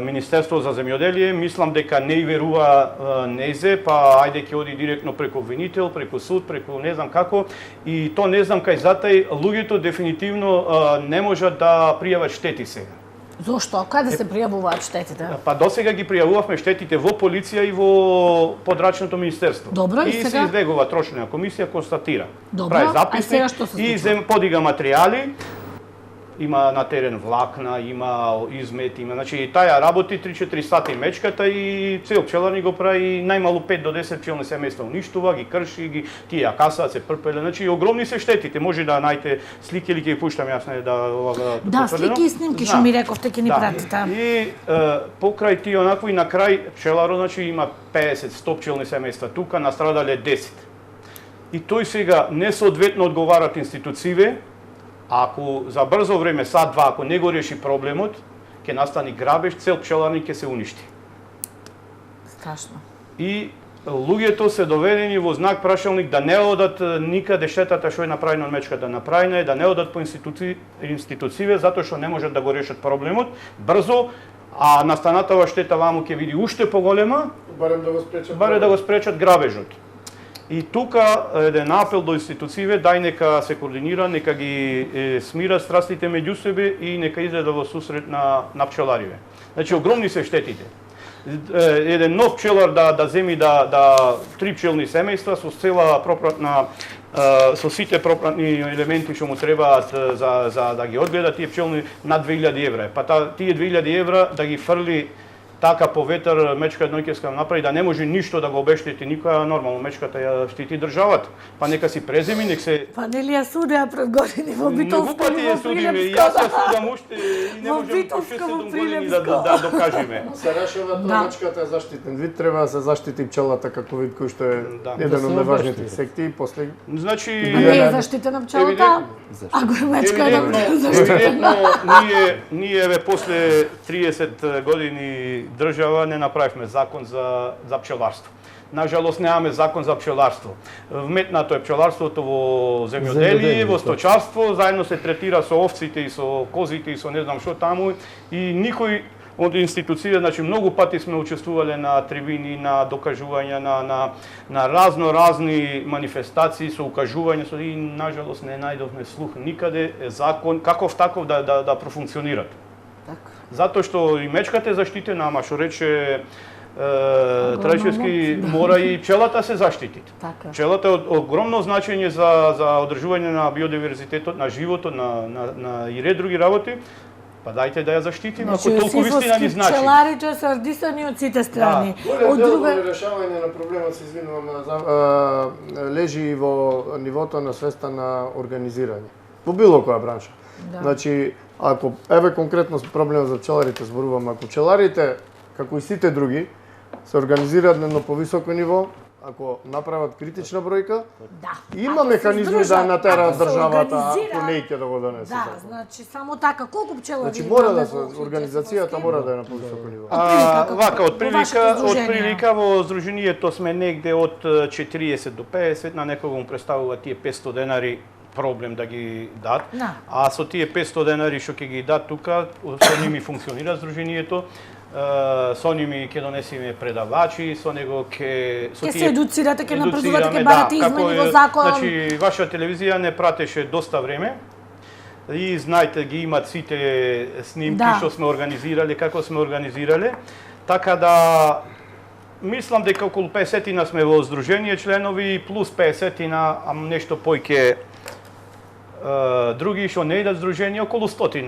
Министерство за земјоделие, мислам дека не и верува незе, па ајде ќе оди директно преку обвинител, преку суд, преку не знам како, и то не знам кај затај луѓето дефинитивно не можат да пријават штети сега. Зошто? Каде се пријавуваат штетите? Па досега ги пријавувавме штетите во полиција и во подрачното министерство. Добро, и сега? се излегува трошна комисија, констатира. Добро, прави а записник сега што се случува? и подига материјали. Има на терен влакна, има измет, има, значи таја работи 3-4 сати мечката и цел пчеларник го прави, најмалу 5 до 10 пчелни семејства уништува, ги крши, ги тие касаат, се прпеле, значи огромни се штетите. Може да најдете слики или ќе ги пуштам јас Да, слики и снимки што ми рековте ќе ни пратите. И покрај тие онакво и на крај пчеларот, значи има 50-100 пчелни семејства тука, настрадале 10. И тој сега несоодветно одговарат институциите. Ако за брзо време, сат-два, ако не го реши проблемот, ќе настани грабеж, цел пчеларник ќе се уништи. Страшно. И луѓето се доведени во знак прашалник да не одат никаде штетата што е направена од мечката направена е, да не одат по институциите, затоа што не можат да го решат проблемот брзо, а настанатава штета ваму ќе биде уште поголема, барем да го спречат грабежот. И тука еден апел до институциите, дај нека се координира, нека ги смира страстите меѓу себе и нека изледа во сусрет на пчелариве. Значи огромни се штетите. Еден нов пчелар да земи да 3 пчелни семејства со цела пропратна со сите пропратни елементи што му требаат за да ги одгледа тие пчелни над 2000 евра. Па тие 2000 евра да ги фрли така по ветер мечка едноќеска направи да не може ништо да го обештети никоја, нормално мечката ја штити државата. Па нека си преземи, нека се Па нели ја судеа пред години во Битолско. Многу пати ја судиме, и јас ја судам уште и не можам по 6-7 години да докажеме. Се решава тоа мечката е заштитен вид, треба да се заштити пчелата како вид кој што е еден од најважните инсекти, после значи не е заштитена пчелата, а го е мечка да заштитена. Ние после 30 години држава не направивме закон за пчеларство. Нажалост немаме закон за пчеларство. Вметнато е пчеларството во земјоделие, во сточарство, заедно се третира со овците и со козите и со не знам што таму и никој од институциите, значи многу пати сме учествувале на трибини, на докажувања, на разни манифестации со укажувања, и нажалост не најдовме слух никаде закон каков таков да профункционират. Така. Затоа што и мечката е заштитена, ама што рече Трајчевски, мора и пчелата се заштити. Така. Пчелата е од огромно значење за одржување на биодиверзитетот, на животот, на и ред други работи. Па дајте да ја заштитиме, ако толку вистина ни значи. Пчеларите се ордисани од сите страни. Од друга решавање на проблемот, се извинувам, лежи во нивото на свеста на организирање. Во било која бранша. Значи, ако еве конкретно проблемот за пчеларите зборувам, ако пчеларите како и сите други се организираат на едно повисоко ниво, ако направат критична бројка, има механизми да натераат државата, ако не ќе да го донесе. Да, значи само така, колку пчелари значи мора да се организацијата мора да е на повисоко ниво. Вака, од прилика во здруженијето сме негде од 40 до 50, на некого му представува тие 500 денари проблем да ги дат. А со тие 500 денари што ќе ги дат тука, со ними функционира здруженијето. Со ними ќе донесиме предавачи, со него ќе се едуцирате, ќе напредувате, ќе барате измени во закон. Значи, ваша телевизија не пратеше доста време. И знаете, ги имат сите снимки што сме организирале, како сме организирале. Така да мислам дека околу 50 сме во здружение членови плюс 50 нешто појќе други што не идат здружение, околу 100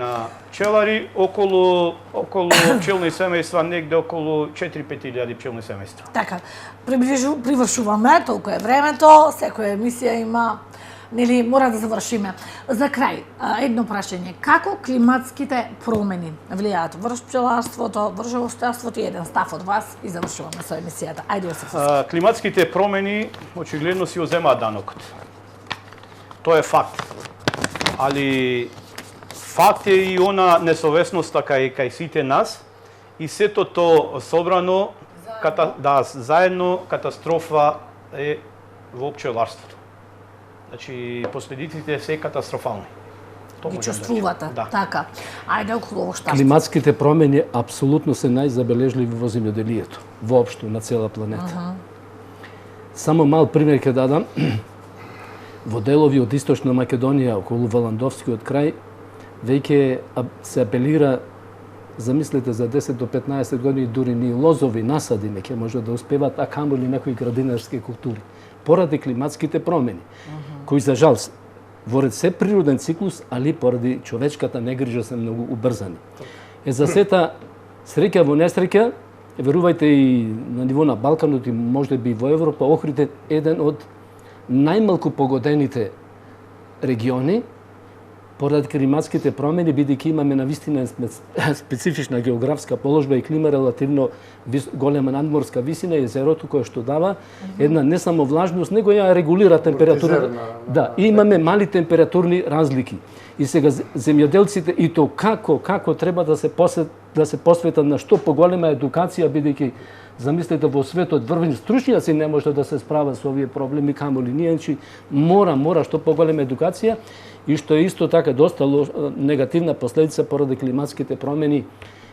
пчелари, околу пчелни семејства, негде околу 4-5 илјади пчелни семејства. Така, привршуваме, толку е времето, секоја емисија има нели мора да завршиме. За крај, едно прашање. Како климатските промени влијаат врз пчеларството, врз животновството и еден став од вас и завршуваме со емисијата. Ајде се. Климатските промени очигледно си оземаат данокот. Тоа е факт. Али факт е и она несовесноста кај сите нас и сето то собрано заедно катастрофа е во пчеларството. Значи последиците се катастрофални. Ги чувствувате, така. Ајде околу што. Климатските промени апсолутно се најзабележливи во земјоделието, воопшто на цела планета. Само мал пример ќе дадам. Во делови од Источна Македонија, околу Валандовскиот крај, веќе се апелира, замислете, за 10 до 15 години дури ни лозови насади не ќе може да успеват, а камоли некои градинарски култури. Поради климатските промени, кои за жал во ред се природен циклус, али поради човечката негрижа се многу убрзани. За сета среќа во несреќа, верувајте и на ниво на Балканот и можеби во Европа, Охрид е еден од најмалку погодените региони поради климатските промени, бидејќи имаме навистина специфична географска положба и клима, релативно голема надморска висина и езерото кое што дава една не само влажност, него ја регулира температурата. Да, и имаме мали температурни разлики. И сега земјоделците и то како треба да се посветат на што поголема едукација, бидејќи замислете во светот врвни стручњаци не може да се справа со овие проблеми, камоли ние, значи мора што поголема едукација и што е исто така доста негативна последица поради климатските промени.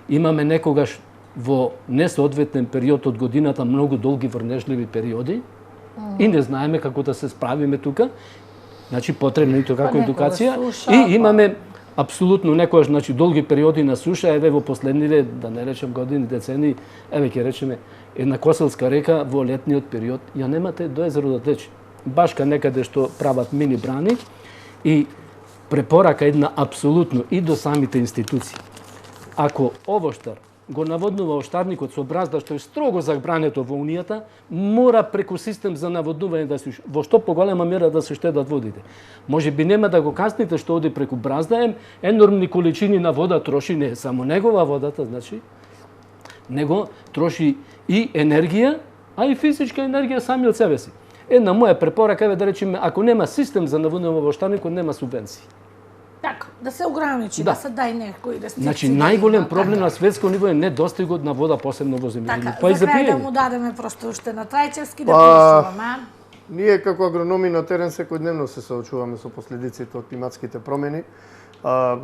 Имаме некогаш во несоодветен период од годината многу долги врнежливи периоди и не знаеме како да се справиме тука. Значи потребна и како едукација и имаме апсолутно некојаш, значи долги периоди на суша, еве во последниве, да не речем години, децени, еве ќе речеме една Косилска река во летниот период ја немате до езеро да тече. Башка некаде што прават мини брани и препорака една апсолутно и до самите институции. Ако овоштар го наводнува оштарникот со бразда што е строго забрането во Унијата, мора преку систем за наводнување да се во што поголема мера да се штедат водите. Може би нема да го касните што оди преку бразда, енормни количини на вода троши, не само негова водата, значи, него троши и енергија, а и физичка енергија сами од себе си. Една моја препорака е да речеме, ако нема систем за наводнување во оштарникот, нема субвенции. Така, да се ограничи, да се дај некои рестрикции. Значи, најголем проблем на светско ниво е недостигот на вода, посебно во земјоделието. Така, за крај да му дадеме просто уште на Трајчевски да пришуваме. Ние како агрономи на терен секојдневно се соочуваме со последиците од климатските промени.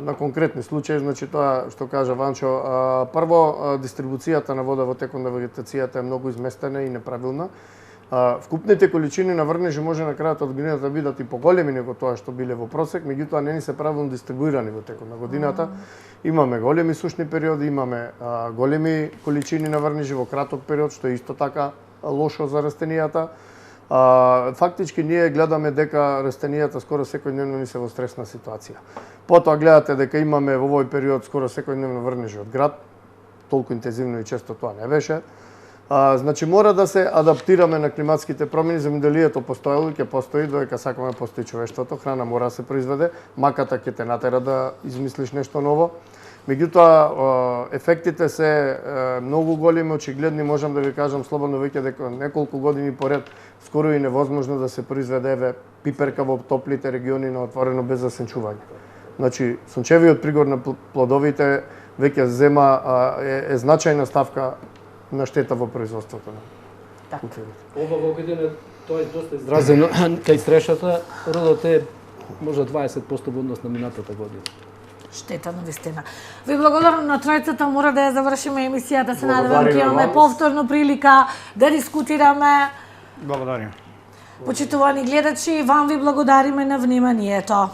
На конкретни случаи, значи тоа што кажа Ванчо, прво дистрибуцијата на вода во текот на вегетацијата е многу изместена и неправилна. Вкупните количини на врнежи може на крајот од годината да бидат и поголеми него тоа што биле во просек, меѓутоа не ни се правилно дистрибуирани во текот на годината. Имаме големи сушни периоди, имаме големи количини на врнежи во краток период, што е исто така лошо за растенијата. Фактички ние гледаме дека растенијата скоро секојдневно ни се во стресна ситуација. Потоа гледате дека имаме во овој период скоро секојдневно врнежи од град, толку интензивно и често тоа не беше. Значи мора да се адаптираме на климатските промени, земјоделието постоело и ќе постои додека сакаме постои човештвото, храна мора да се произведе, маката ќе те натера да измислиш нешто ново. Меѓутоа ефектите се многу големи, очигледни, можам да ви кажам слободно веќе дека неколку години поред скоро и невозможно да се произведе еве пиперка во топлите региони на отворено без засенчување. Значи сончевиот пригор на плодовите веќе зема е значајна ставка на штета во производството на културите. Ова во година тоа е доста изразено кај стрешата, родот е може 20% во однос на минатата година. Штета на вистина. Ви благодарам на тројцата, мора да ја завршиме емисијата, се надевам ќе имаме повторно прилика да дискутираме. Благодарам. Почитувани гледачи, вам ви благодариме на вниманието.